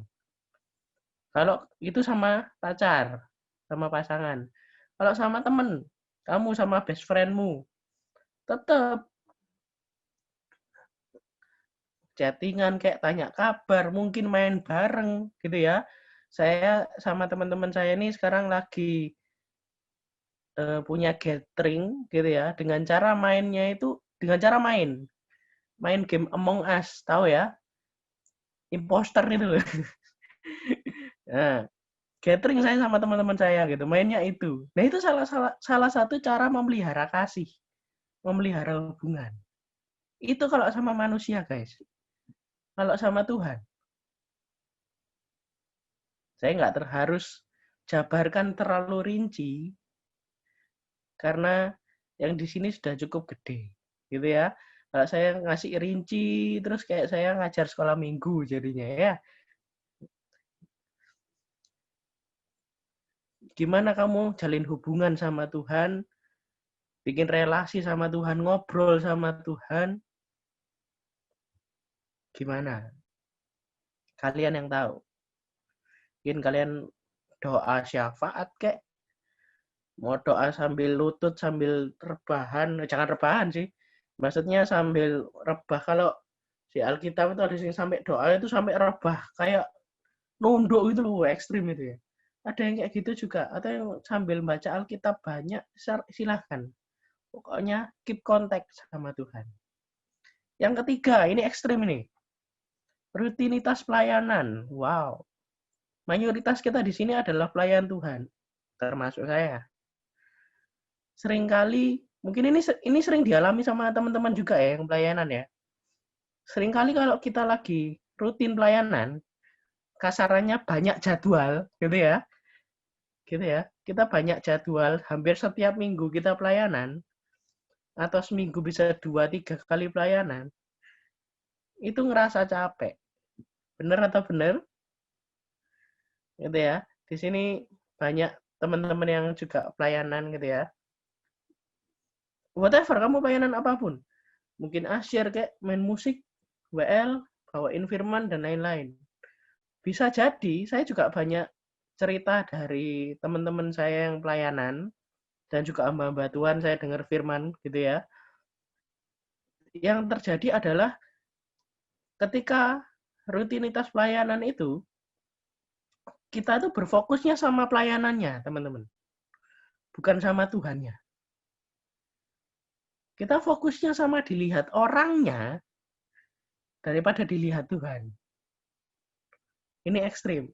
Kalau itu sama pacar, sama pasangan. Kalau sama temen, kamu sama best friendmu, tetap chattingan, kayak tanya kabar, mungkin main bareng gitu ya. Saya sama teman-teman saya ini sekarang lagi punya gathering gitu ya, dengan cara mainnya itu, dengan cara main game Among Us, tahu ya, imposter itu loh. Nah, gathering saya sama teman-teman saya gitu, mainnya itu. Nah itu salah satu cara memelihara kasih, memelihara hubungan. Itu kalau sama manusia guys. Kalau sama Tuhan, saya nggak harus jabarkan terlalu rinci, karena yang di sini sudah cukup gede, gitu ya. Kalau saya ngasih rinci, terus kayak saya ngajar sekolah minggu jadinya ya. Gimana kamu jalin hubungan sama Tuhan, bikin relasi sama Tuhan, ngobrol sama Tuhan, gimana? Kalian yang tahu. Mungkin kalian doa syafaat kayak, mau doa sambil lutut, sambil rebahan, jangan rebahan sih. Maksudnya sambil rebah, kalau di Alkitab itu ada yang sampai doa itu sampai rebah, kayak nunduk gitu loh, ekstrim itu ya. Ada yang kayak gitu juga, atau yang sambil baca Alkitab banyak, silahkan. Pokoknya keep contact sama Tuhan. Yang ketiga, ini ekstrim ini. Rutinitas pelayanan. Wow. Mayoritas kita di sini adalah pelayan Tuhan, termasuk saya. Seringkali, mungkin ini sering dialami sama teman-teman juga ya, yang pelayanan ya. Seringkali kalau kita lagi rutin pelayanan, kasarannya banyak jadwal, gitu ya. Kita banyak jadwal, hampir setiap minggu kita pelayanan, atau seminggu bisa 2-3 kali pelayanan, itu ngerasa capek. Bener atau bener? Gitu ya. Di sini banyak teman-teman yang juga pelayanan gitu ya. Whatever, kamu pelayanan apapun. Mungkin asyir kayak main musik, WL, bawain firman, dan lain-lain. Bisa jadi, saya juga banyak cerita dari teman-teman saya yang pelayanan, dan juga hamba-hamba Tuhan, saya dengar firman gitu ya. Yang terjadi adalah ketika rutinitas pelayanan itu, kita itu berfokusnya sama pelayanannya, teman-teman. Bukan sama Tuhannya. Kita fokusnya sama dilihat orangnya daripada dilihat Tuhan. Ini ekstrim.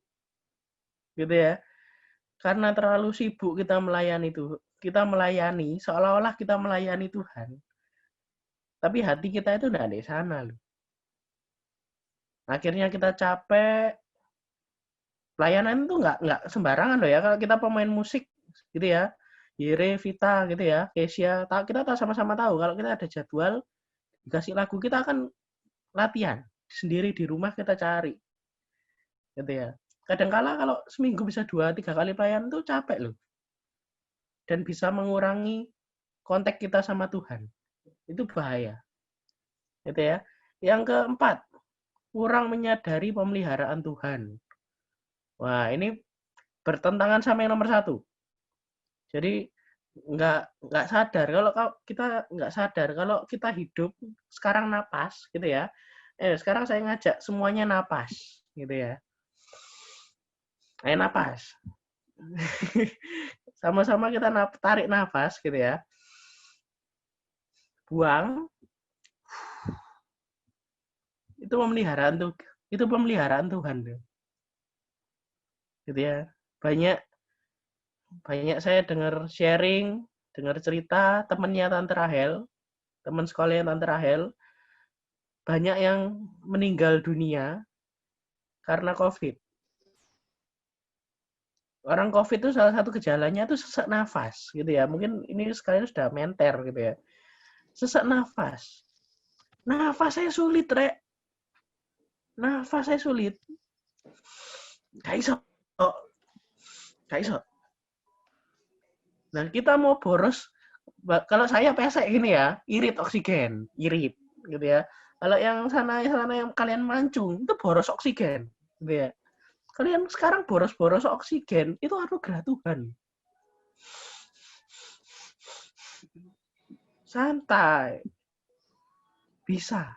Gitu ya. Karena terlalu sibuk kita melayani seolah-olah kita melayani Tuhan. Tapi hati kita itu enggak di sana loh. Akhirnya kita capek. Pelayanan itu enggak sembarangan loh ya. Kalau kita pemain musik gitu ya, Yere, Vita gitu ya, Kesia, kita sama-sama tahu kalau kita ada jadwal dikasih lagu kita akan latihan sendiri di rumah kita cari gitu ya. Kadangkala kalau seminggu bisa 2-3 kali pelayanan tuh capek loh, dan bisa mengurangi kontak kita sama Tuhan. Itu bahaya gitu ya. Yang keempat, kurang menyadari pemeliharaan Tuhan. Wah, ini bertentangan sama yang nomor 1. Jadi nggak sadar kalau kita nggak sadar kalau kita hidup sekarang napas gitu ya. Sekarang saya ngajak semuanya napas gitu ya. Ayo napas. Sama-sama kita tarik nafas gitu ya. Buang. Itu pemeliharaan Tuhan tuh. Gitu ya. Banyak saya dengar sharing, dengar cerita temannya Tante Rahel, teman sekolahnya Tante Rahel, banyak yang meninggal dunia karena COVID. Orang COVID itu salah satu gejalanya itu sesak nafas, gitu ya. Mungkin ini sekalian sudah menter, gitu ya. Sesak nafas. Nafas saya sulit, Rek. Nafas saya sulit. Gak iso. Nah, kita mau boros, kalau saya pesek gini ya, irit oksigen, irit, gitu ya. Kalau yang sana yang kalian mancung, itu boros oksigen, gitu ya. Kalian sekarang boros-boros oksigen, itu anugerah Tuhan. Santai. Bisa.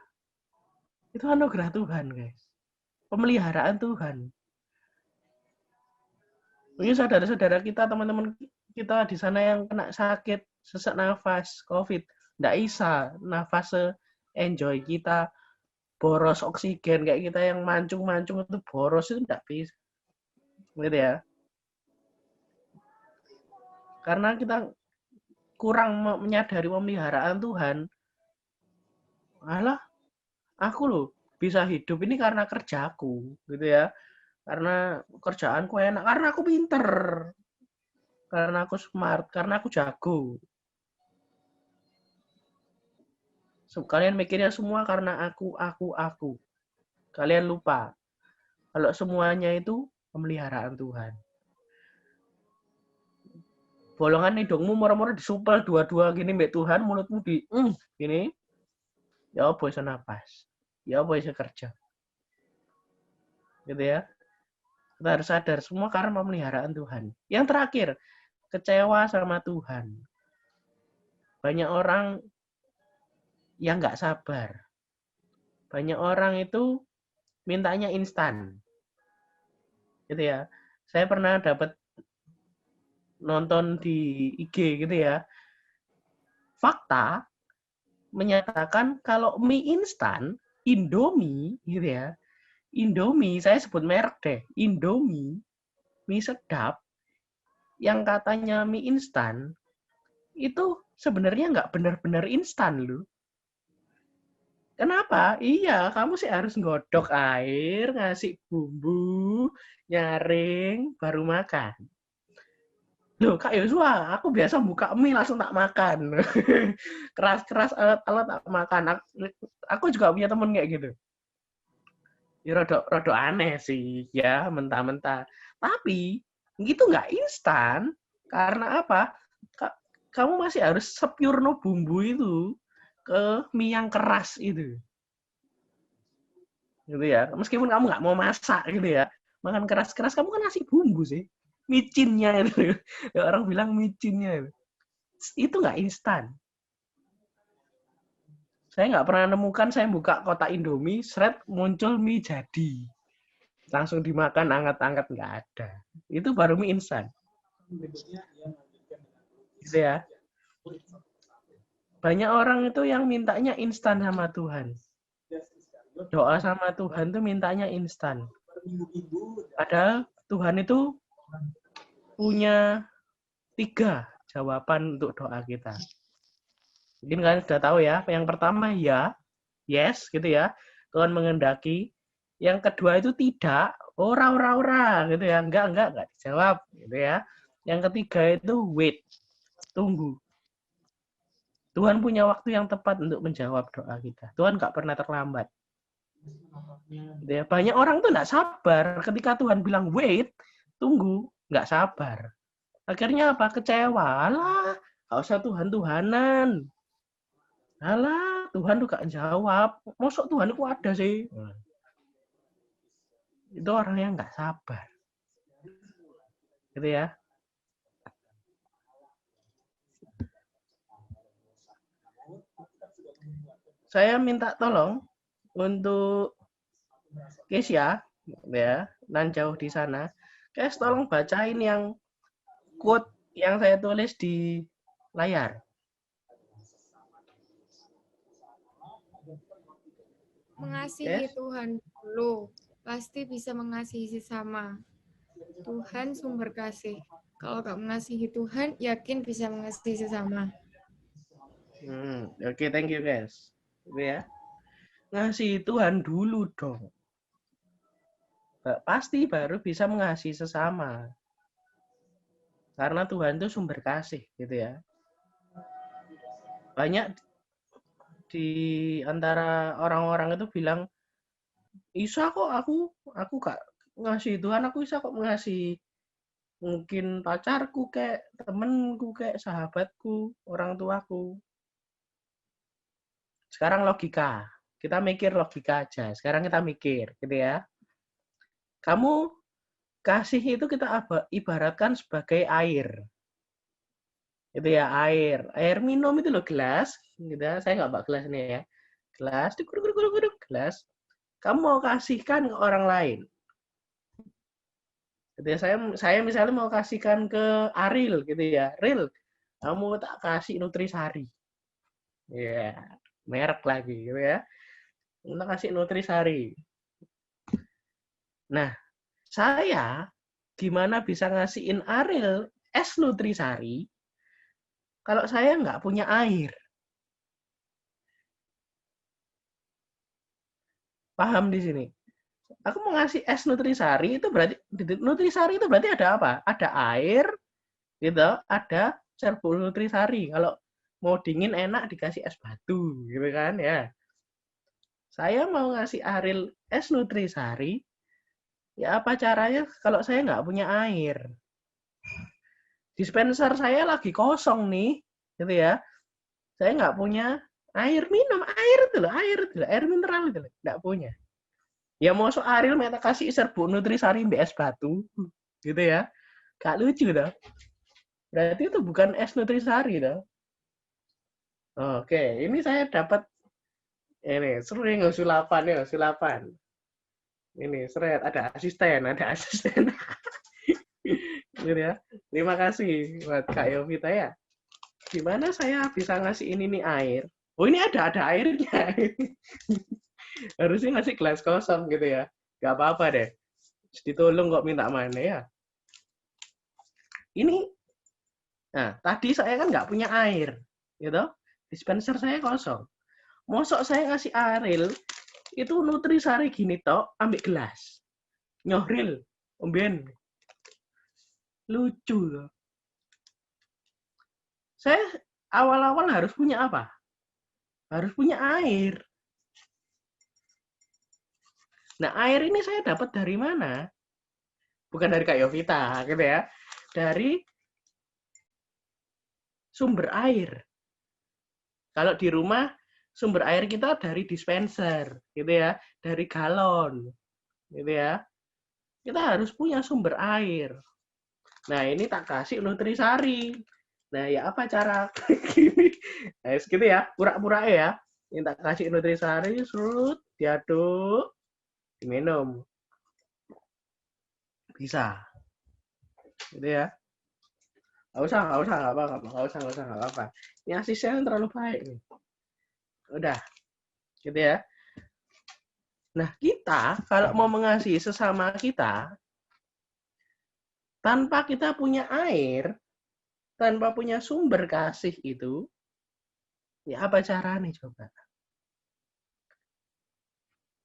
Itu anugerah Tuhan, guys. Pemeliharaan Tuhan. Mungkin saudara-saudara kita, teman-teman kita di sana yang kena sakit, sesak nafas, COVID, nggak bisa nafas enjoy kita, boros oksigen kayak kita yang mancung-mancung itu boros itu nggak bisa, gitu ya. Karena kita kurang menyadari pemeliharaan Tuhan. Alah, aku loh bisa hidup ini karena kerjaku, gitu ya. Karena kerjaanku enak, karena aku pinter, karena aku smart, karena aku jago. Kalian mikirnya semua karena aku. Kalian lupa kalau semuanya itu pemeliharaan Tuhan. Bolongan hidungmu moro-moro disumpel dua-dua gini mbak Tuhan, mulutmu di gini. Ya apa bisa napas? Ya apa bisa kerja? Gitu ya. Kita harus sadar semua karena pemeliharaan Tuhan. Yang terakhir, kecewa sama Tuhan. Banyak orang yang nggak sabar. Banyak orang itu mintanya instan. Gitu ya. Saya pernah dapat nonton di IG gitu ya. Fakta menyatakan kalau mie instan, Indomie gitu ya. Indomie, saya sebut merek deh. Indomie, mie sedap yang katanya mie instan itu sebenarnya nggak benar-benar instan loh. Kenapa? Iya, kamu sih harus nggodok air, ngasih bumbu, nyaring, baru makan. Loh, Kak Yosua, aku biasa buka mie langsung tak makan. Keras-keras alat tak makan. Aku juga punya temen kayak gitu. Ya rada aneh sih, ya mentah-mentah. Tapi itu nggak instan. Karena apa? Kamu masih harus sepurno bumbu itu ke mie yang keras itu. Gitu ya. Meskipun kamu nggak mau masak gitu ya. Makan keras-keras, kamu kan ngasih bumbu sih. Micinnya itu. Ya, orang bilang micinnya itu. Itu nggak instan. Saya nggak pernah nemukan saya buka kotak Indomie, muncul mie jadi. Langsung dimakan, angkat-angkat, nggak ada. Itu baru mie instan. Gitu ya. Banyak orang itu yang mintanya instan sama Tuhan. Doa sama Tuhan tuh mintanya instan. Padahal Tuhan itu punya 3 jawaban untuk doa kita. Mungkin kalian sudah tahu ya. Yang pertama ya, yes gitu ya. Tuhan mengendaki. Yang kedua itu tidak, ora gitu ya. Enggak dijawab gitu ya. Yang ketiga itu wait. Tunggu. Tuhan punya waktu yang tepat untuk menjawab doa kita. Tuhan nggak pernah terlambat. Ya, banyak orang tuh nggak sabar ketika Tuhan bilang wait, tunggu, nggak sabar. Akhirnya apa? Kecewa. Alah, nggak usah Tuhan-Tuhanan. Alah, Tuhan tuh gak jawab. Mosok Tuhan itu ada sih. Itu orang yang nggak sabar. Gitu ya. Saya minta tolong untuk Kesia, ya, nan jauh di sana. Kes, tolong bacain yang quote yang saya tulis di layar. Mengasihi Yes. Tuhan dulu, pasti bisa mengasihi sesama. Tuhan sumber kasih. Kalau gak mengasihi Tuhan, yakin bisa mengasihi sesama. Oke, thank you guys. Gitu ya. Ngasihi Tuhan dulu dong. Pasti baru bisa mengasihi sesama. Karena Tuhan itu sumber kasih, gitu ya. Banyak di antara orang-orang itu bilang, Isa kok aku gak ngasihi Tuhan, aku bisa kok mengasihi mungkin pacarku kayak temenku kayak sahabatku, orang tuaku. Sekarang logika. Kita mikir logika aja. Sekarang kita mikir, gitu ya. Kamu kasih itu kita ibaratkan sebagai air. Itu ya, air. Air minum itu loh, gelas. Gitu ya. Saya nggak bawa gelas ini ya. Gelas, gelas. Kamu mau kasihkan ke orang lain. Gitu ya, saya misalnya mau kasihkan ke Aril, gitu ya. Ril, kamu tak kasih Nutrisari. Ya, yeah. Merek lagi, gitu ya. Kita kasih Nutrisari. Nah, saya gimana bisa ngasihin Aril es Nutrisari kalau saya nggak punya air? Paham di sini? Aku mau ngasih es Nutrisari itu berarti Nutrisari itu berarti ada apa? Ada air, gitu, ada serbuk Nutrisari. Kalau mau dingin enak dikasih es batu, gitu kan ya. Saya mau ngasih Aril es Nutrisari, ya apa caranya kalau saya nggak punya air? Dispenser saya lagi kosong nih, gitu ya. Saya nggak punya air minum, air mineral itu loh, nggak punya. Ya mau Aril minta kasih serbuk Nutrisari es batu, gitu ya. Gak lucu dah. Berarti itu bukan es Nutrisari dah. Oke, ini saya dapat ini sering sulapan. Ini seret ada asisten. Gitu ya. Terima kasih buat Kak Yovita ya. Gimana saya bisa ngasih ini nih air? Oh ini ada airnya. Harusnya ngasih gelas kosong gitu ya. Gak apa-apa deh. Ditolong kok minta mana ya. Ini, nah tadi saya kan nggak punya air, gitu. Dispenser saya kosong. Mosok saya ngasih Aril, itu Nutrisari gini tok, ambil gelas. Nyohril, omben. Lucu loh. Saya awal-awal harus punya apa? Harus punya air. Nah, air ini saya dapat dari mana? Bukan dari Kak Yovita, gitu ya. Dari sumber air. Kalau di rumah, sumber air kita dari dispenser, gitu ya. Dari galon, gitu ya. Kita harus punya sumber air. Nah, ini tak kasih Nutrisari. Nah, ya apa cara gini? Nah, gitu ya, pura-pura ya. Ini tak kasih Nutrisari, serut, diaduk, diminum. Bisa. Gitu ya. Nggak usah, nggak apa-apa. Ini asisten terlalu baik nih. Udah. Gitu ya. Nah, kita kalau mau mengasihi sesama kita, tanpa kita punya air, tanpa punya sumber kasih itu, ya apa caranya coba?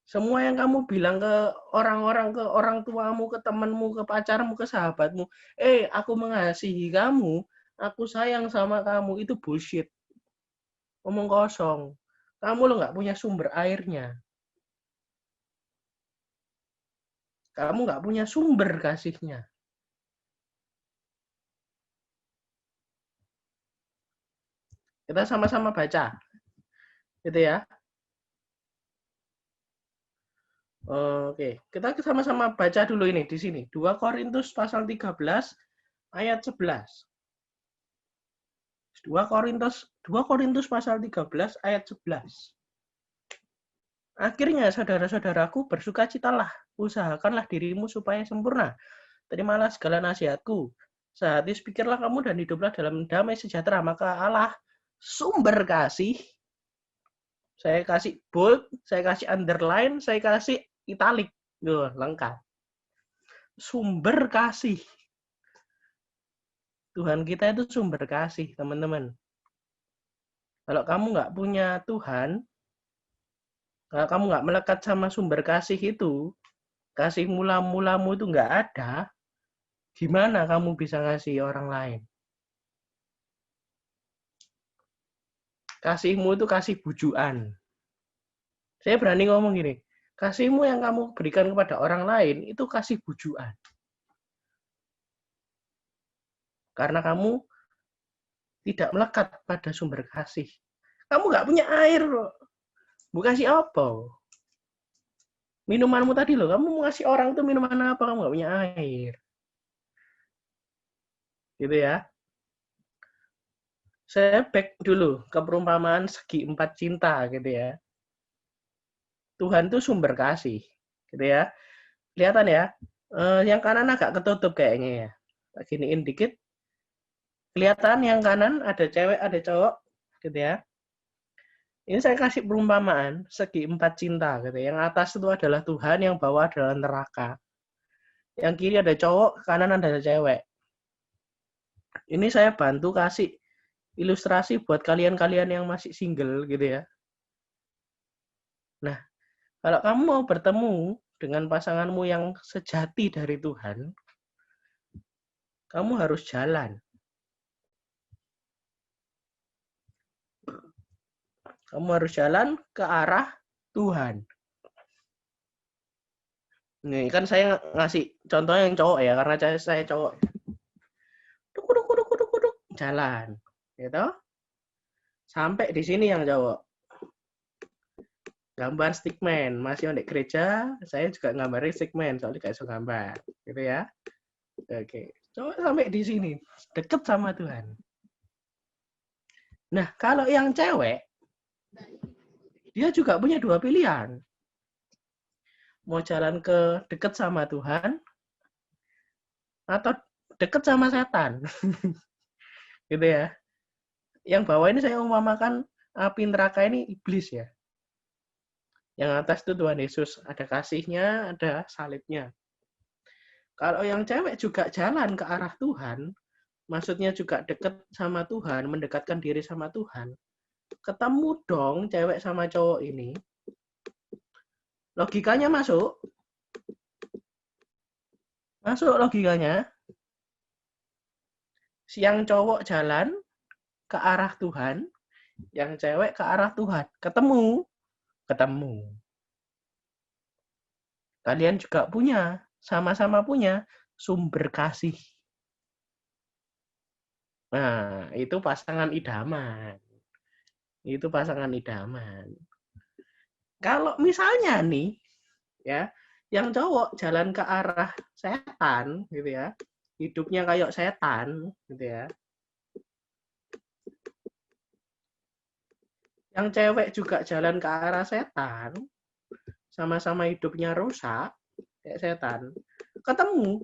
Semua yang kamu bilang ke orang-orang, ke orang tuamu, ke temanmu, ke pacarmu, ke sahabatmu, aku mengasihi kamu, aku sayang sama kamu, itu bullshit. Omong kosong. Kamu lo nggak punya sumber airnya. Kamu nggak punya sumber kasihnya. Kita sama-sama baca. Gitu ya. Oke, kita sama-sama baca dulu ini di sini. 2 Korintus pasal 13 ayat 11. 2 Korintus pasal 13 ayat 11. Akhirnya saudara-saudaraku, bersukacitalah, usahakanlah dirimu supaya sempurna. Terimalah segala nasihatku. Sehati pikirlah kamu dan hiduplah dalam damai sejahtera, maka Allah sumber kasih. Saya kasih bold, saya kasih underline, saya kasih italic. Lengkap. Sumber kasih. Tuhan kita itu sumber kasih, teman-teman. Kalau kamu nggak punya Tuhan, kalau kamu nggak melekat sama sumber kasih itu, kasih mula-mulamu itu nggak ada, gimana kamu bisa ngasih orang lain? Kasihmu itu kasih bujuan. Saya berani ngomong gini, kasihmu yang kamu berikan kepada orang lain itu kasih bujuan. Karena kamu tidak melekat pada sumber kasih. Kamu nggak punya air loh. Mau kasih apa? Minumanmu tadi loh, kamu mau ngasih orang itu minuman apa? Kamu nggak punya air. Gitu ya. Saya back dulu ke perumpamaan segi 4 cinta gitu ya. Tuhan itu sumber kasih. Gitu ya. Kelihatan ya. Yang kanan agak ketutup kayaknya ya. Tak giniin dikit. Kelihatan yang kanan ada cewek, ada cowok. Gitu ya. Ini saya kasih perumpamaan segi 4 cinta gitu. Yang atas itu adalah Tuhan, yang bawah adalah neraka. Yang kiri ada cowok, kanan ada cewek. Ini saya bantu kasih ilustrasi buat kalian-kalian yang masih single gitu ya. Nah, kalau kamu mau bertemu dengan pasanganmu yang sejati dari Tuhan, kamu harus jalan. Kamu harus jalan ke arah Tuhan. Nih, kan saya ngasih contohnya yang cowok ya, karena saya cowok. Duk, jalan. Gitu. Sampai di sini yang cowok. Gambar stickman. Masih di gereja, saya juga gambarin stickman, soalnya gak suka gambar. Gitu ya. Oke. Cowok sampai di sini. Deket sama Tuhan. Nah, kalau yang cewek, dia juga punya 2 pilihan. Mau jalan ke deket sama Tuhan atau deket sama setan. Gitu ya. Yang bawah ini saya umpamakan api neraka ini iblis ya. Yang atas itu Tuhan Yesus, ada kasihnya, ada salibnya. Kalau yang cewek juga jalan ke arah Tuhan, maksudnya juga deket sama Tuhan, mendekatkan diri sama Tuhan, ketemu dong cewek sama cowok ini. Logikanya masuk. Masuk logikanya. Yang cowok jalan ke arah Tuhan, yang cewek ke arah Tuhan. Ketemu. Kalian juga punya, sama-sama punya sumber kasih. Nah, itu pasangan idaman. Itu pasangan idaman. Kalau misalnya nih, ya, yang cowok jalan ke arah setan, gitu ya, hidupnya kayak setan, gitu ya. Yang cewek juga jalan ke arah setan, sama-sama hidupnya rusak, kayak setan. Ketemu.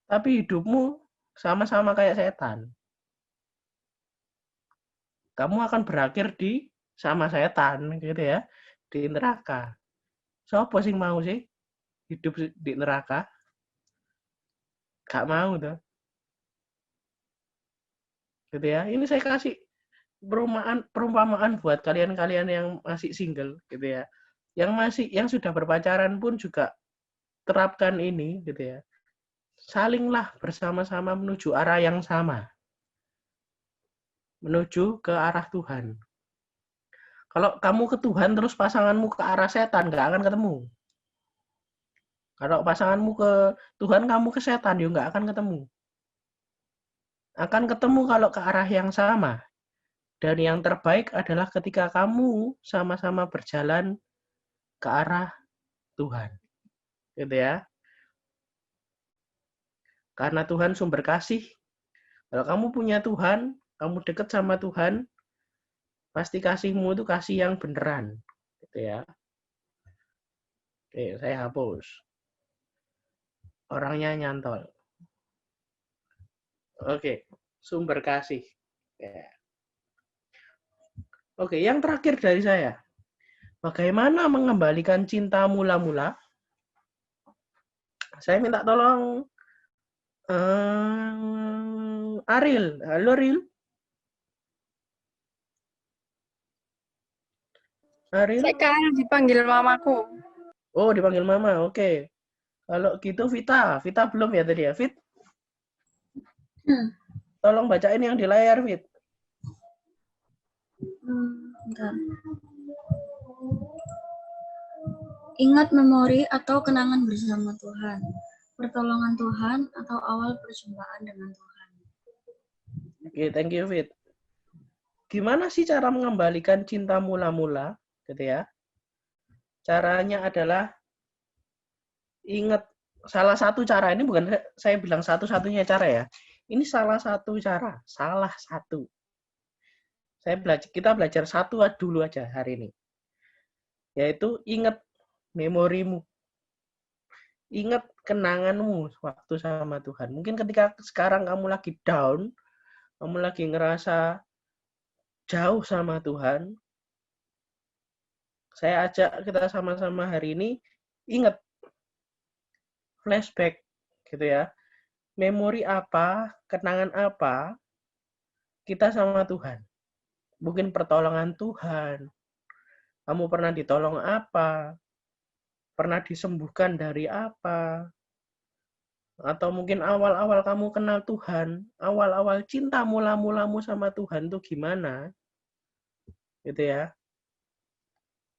Tapi hidupmu sama-sama kayak setan. Kamu akan berakhir di sama setan gitu ya, di neraka. Siapa sih mau sih hidup di neraka? Gak mau tuh. Gitu ya. Ini saya kasih perumpamaan buat kalian-kalian yang masih single gitu ya. Yang sudah berpacaran pun juga terapkan ini gitu ya. Salinglah bersama-sama menuju arah yang sama. Menuju ke arah Tuhan. Kalau kamu ke Tuhan terus pasanganmu ke arah setan, nggak akan ketemu. Kalau pasanganmu ke Tuhan, kamu ke setan, ya nggak akan ketemu. Akan ketemu kalau ke arah yang sama. Dan yang terbaik adalah ketika kamu sama-sama berjalan ke arah Tuhan. Gitu ya. Karena Tuhan sumber kasih. Kalau kamu punya Tuhan, kamu dekat sama Tuhan, pasti kasihmu itu kasih yang beneran. Gitu ya. Oke, saya hapus. Orangnya nyantol. Oke, sumber kasih. Ya. Oke, yang terakhir dari saya. Bagaimana mengembalikan cinta mula-mula? Saya minta tolong Ariel. Halo, Ariel. Ariel? Saya kan dipanggil mamaku. Oh, dipanggil mama. Oke. Kalau gitu Vita. Vita belum ya tadi ya, Fit? Tolong bacain yang di layar, Fit. Bentar. Ingat memori atau kenangan bersama Tuhan, pertolongan Tuhan atau awal perjumpaan dengan Tuhan. Oke, thank you, Fit. Gimana sih cara mengembalikan cinta mula-mula, gitu ya? Caranya adalah ingat salah satu cara, ini bukan saya bilang satu-satunya cara ya. Ini salah satu cara, salah satu. Kita belajar satu dulu aja hari ini. Yaitu ingat memorimu. Ingat kenanganmu waktu sama Tuhan. Mungkin ketika sekarang kamu lagi down, kamu lagi ngerasa jauh sama Tuhan, saya ajak kita sama-sama hari ini ingat flashback gitu ya. Memori apa, kenangan apa kita sama Tuhan. Mungkin pertolongan Tuhan. Kamu pernah ditolong apa? Pernah disembuhkan dari apa? Atau mungkin awal-awal kamu kenal Tuhan, awal-awal cinta mula-mulamu sama Tuhan tuh gimana? Gitu ya.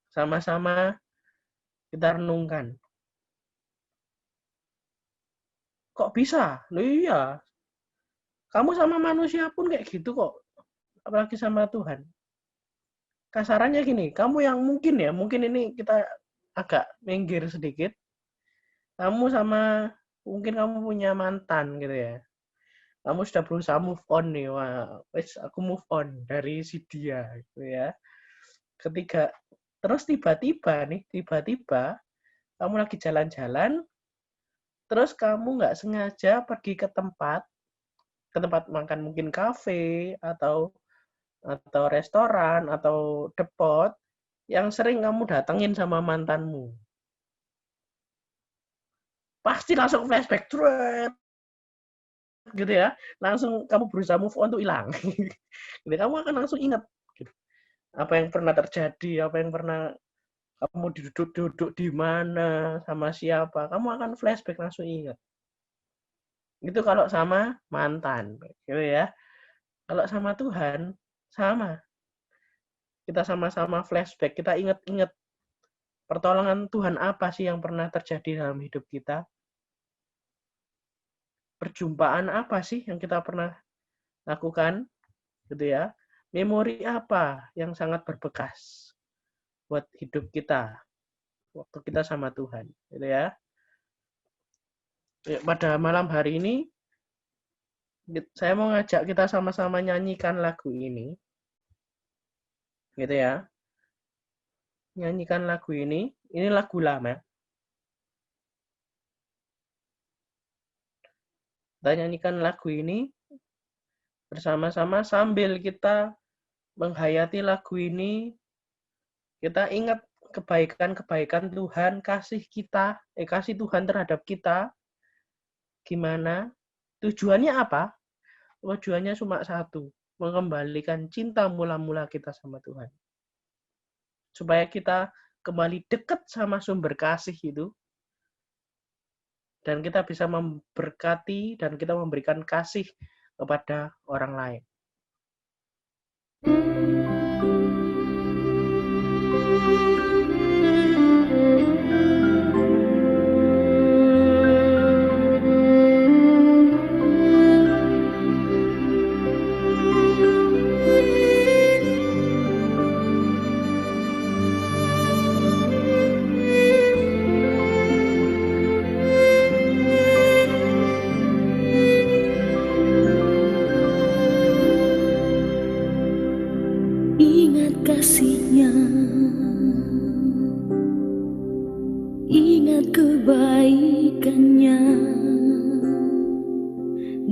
Sama-sama kita renungkan. Kok bisa? Loh iya. Kamu sama manusia pun kayak gitu kok. Apalagi sama Tuhan. Kasarannya gini, kamu yang mungkin ini kita agak minggir sedikit. Mungkin kamu punya mantan gitu ya. Kamu sudah berusaha move on nih, wah, aku move on dari si dia gitu ya. Terus tiba-tiba kamu lagi jalan-jalan, terus kamu nggak sengaja pergi ke tempat makan, mungkin kafe atau restoran atau depot yang sering kamu datengin sama mantanmu. Pasti langsung flashback gitu ya. Langsung kamu berusaha move on tuh hilang. Jadi kamu akan langsung ingat gitu. Apa yang pernah terjadi, apa yang pernah kamu duduk di mana, sama siapa, kamu akan flashback langsung ingat. Itu kalau sama mantan, gitu ya. Kalau sama Tuhan, sama. Kita sama-sama flashback, kita ingat-ingat pertolongan Tuhan apa sih yang pernah terjadi dalam hidup kita. Perjumpaan apa sih yang kita pernah lakukan, gitu ya. Memori apa yang sangat berbekas buat hidup kita waktu kita sama Tuhan, gitu ya. Pada malam hari ini saya mau ngajak kita sama-sama nyanyikan lagu ini, gitu ya. Nyanyikan lagu ini lagu lama. Kita nyanyikan lagu ini bersama-sama sambil kita menghayati lagu ini, kita ingat kebaikan-kebaikan Tuhan, kasih Tuhan terhadap kita. Gimana? Tujuannya apa? Tujuannya cuma satu, mengembalikan cinta mula-mula kita sama Tuhan. Supaya kita kembali dekat sama sumber kasih itu. dan kita bisa memberkati dan kita memberikan kasih kepada orang lain. Ingat kasih-Nya, ingat kebaikan-Nya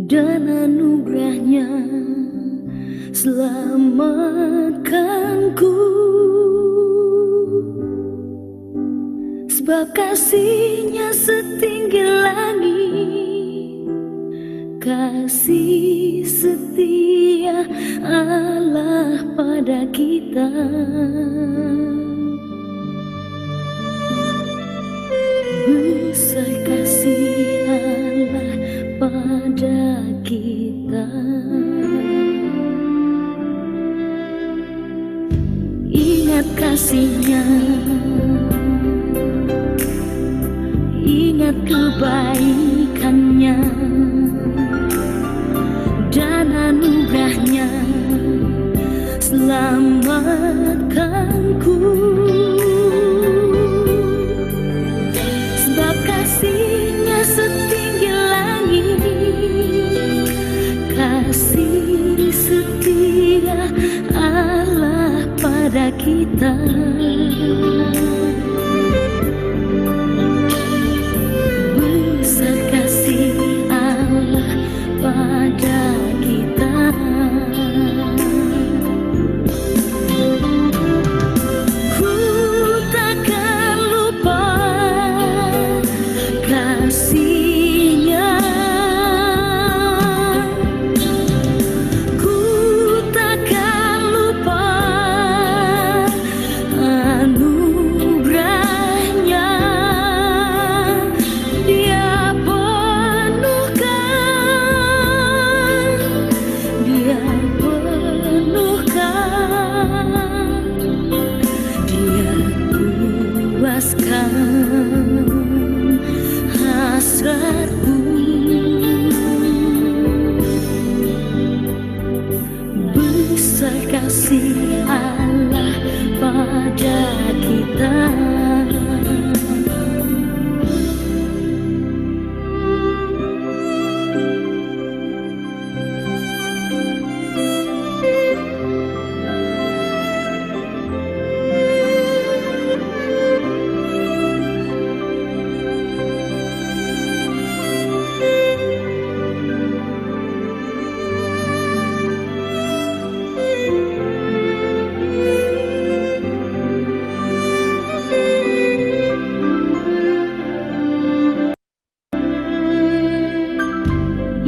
dan anugerah-Nya, selamatkanku. Sebab kasih-Nya setinggi langit, kasih setia Allah pada kita. Besar kasih Allah pada kita. Ingat kasih-Nya, ingat kebaikan-Nya dan anugerah-Nya, selamatkanku. Sebab kasih-Nya setinggi langit, kasih setia Allah pada kita. Besar kasih Allah pada kita. Ku takkan lupa kasih-Nya, ku takkan lupa anugerah-Nya. Dia puaskan hasratku. Besar kasih Allah pada kita.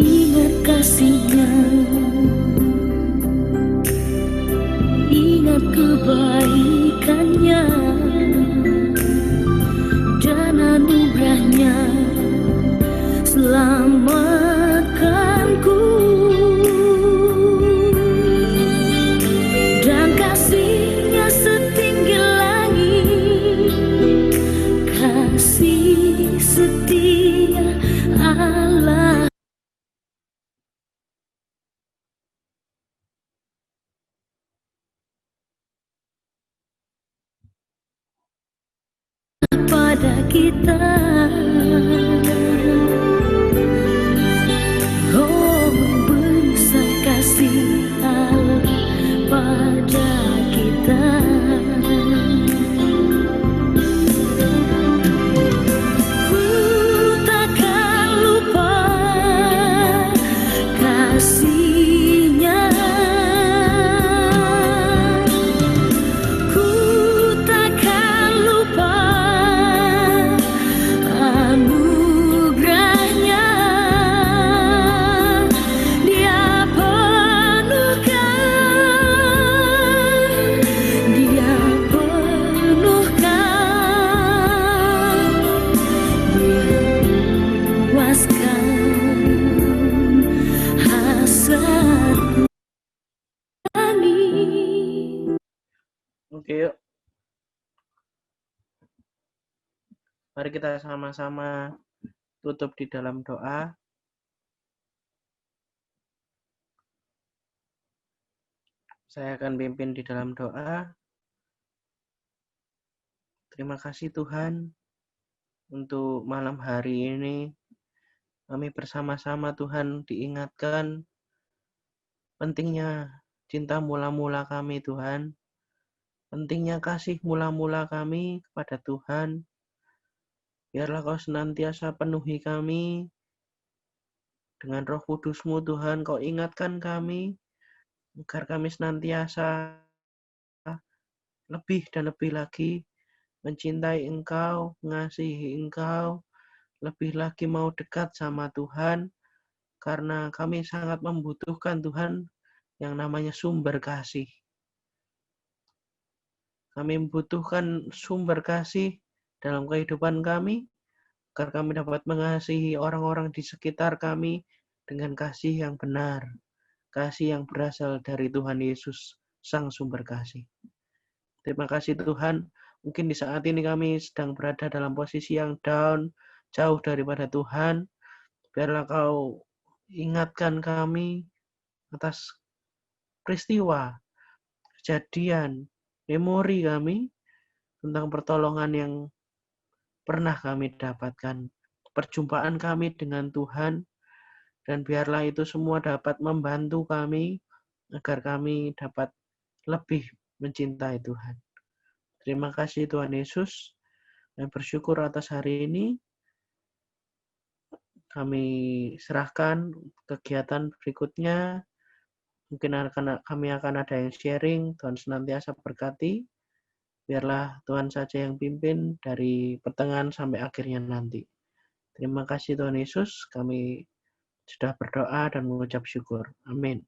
Ingat kasih-Nya, ingat kebaikan-Nya dan anugerah-Nya, selamatkanku. Dan kasih-Nya setinggi langit, kasih setia Allah pada kita. Oh, besar kasih Allah pada kita. Ku takkan lupa kasih-Nya, ku takkan lupa hasrat kami. Oke, yuk. Mari kita sama-sama tutup di dalam doa. Saya akan pimpin di dalam doa. Terima kasih Tuhan untuk malam hari ini. Kami bersama-sama Tuhan diingatkan pentingnya cinta mula-mula kami Tuhan. Pentingnya kasih mula-mula kami kepada Tuhan. Biarlah Kau senantiasa penuhi kami dengan Roh Kudus-Mu Tuhan. Kau ingatkan kami agar kami senantiasa lebih dan lebih lagi mencintai Engkau, mengasihi Engkau, lebih lagi mau dekat sama Tuhan, karena kami sangat membutuhkan Tuhan yang namanya sumber kasih. Kami membutuhkan sumber kasih dalam kehidupan kami, agar kami dapat mengasihi orang-orang di sekitar kami dengan kasih yang benar, kasih yang berasal dari Tuhan Yesus, Sang Sumber Kasih. Terima kasih Tuhan, mungkin di saat ini kami sedang berada dalam posisi yang down, jauh daripada Tuhan. Biarlah Kau ingatkan kami atas peristiwa, kejadian, memori kami tentang pertolongan yang pernah kami dapatkan, perjumpaan kami dengan Tuhan, dan biarlah itu semua dapat membantu kami agar kami dapat lebih mencintai Tuhan. Terima kasih Tuhan Yesus. Kami bersyukur atas hari ini. Kami serahkan kegiatan berikutnya. Mungkin kami akan ada yang sharing. Tuhan senantiasa berkati. Biarlah Tuhan saja yang pimpin dari pertengahan sampai akhirnya nanti. Terima kasih Tuhan Yesus. Kami sudah berdoa dan mengucap syukur. Amin.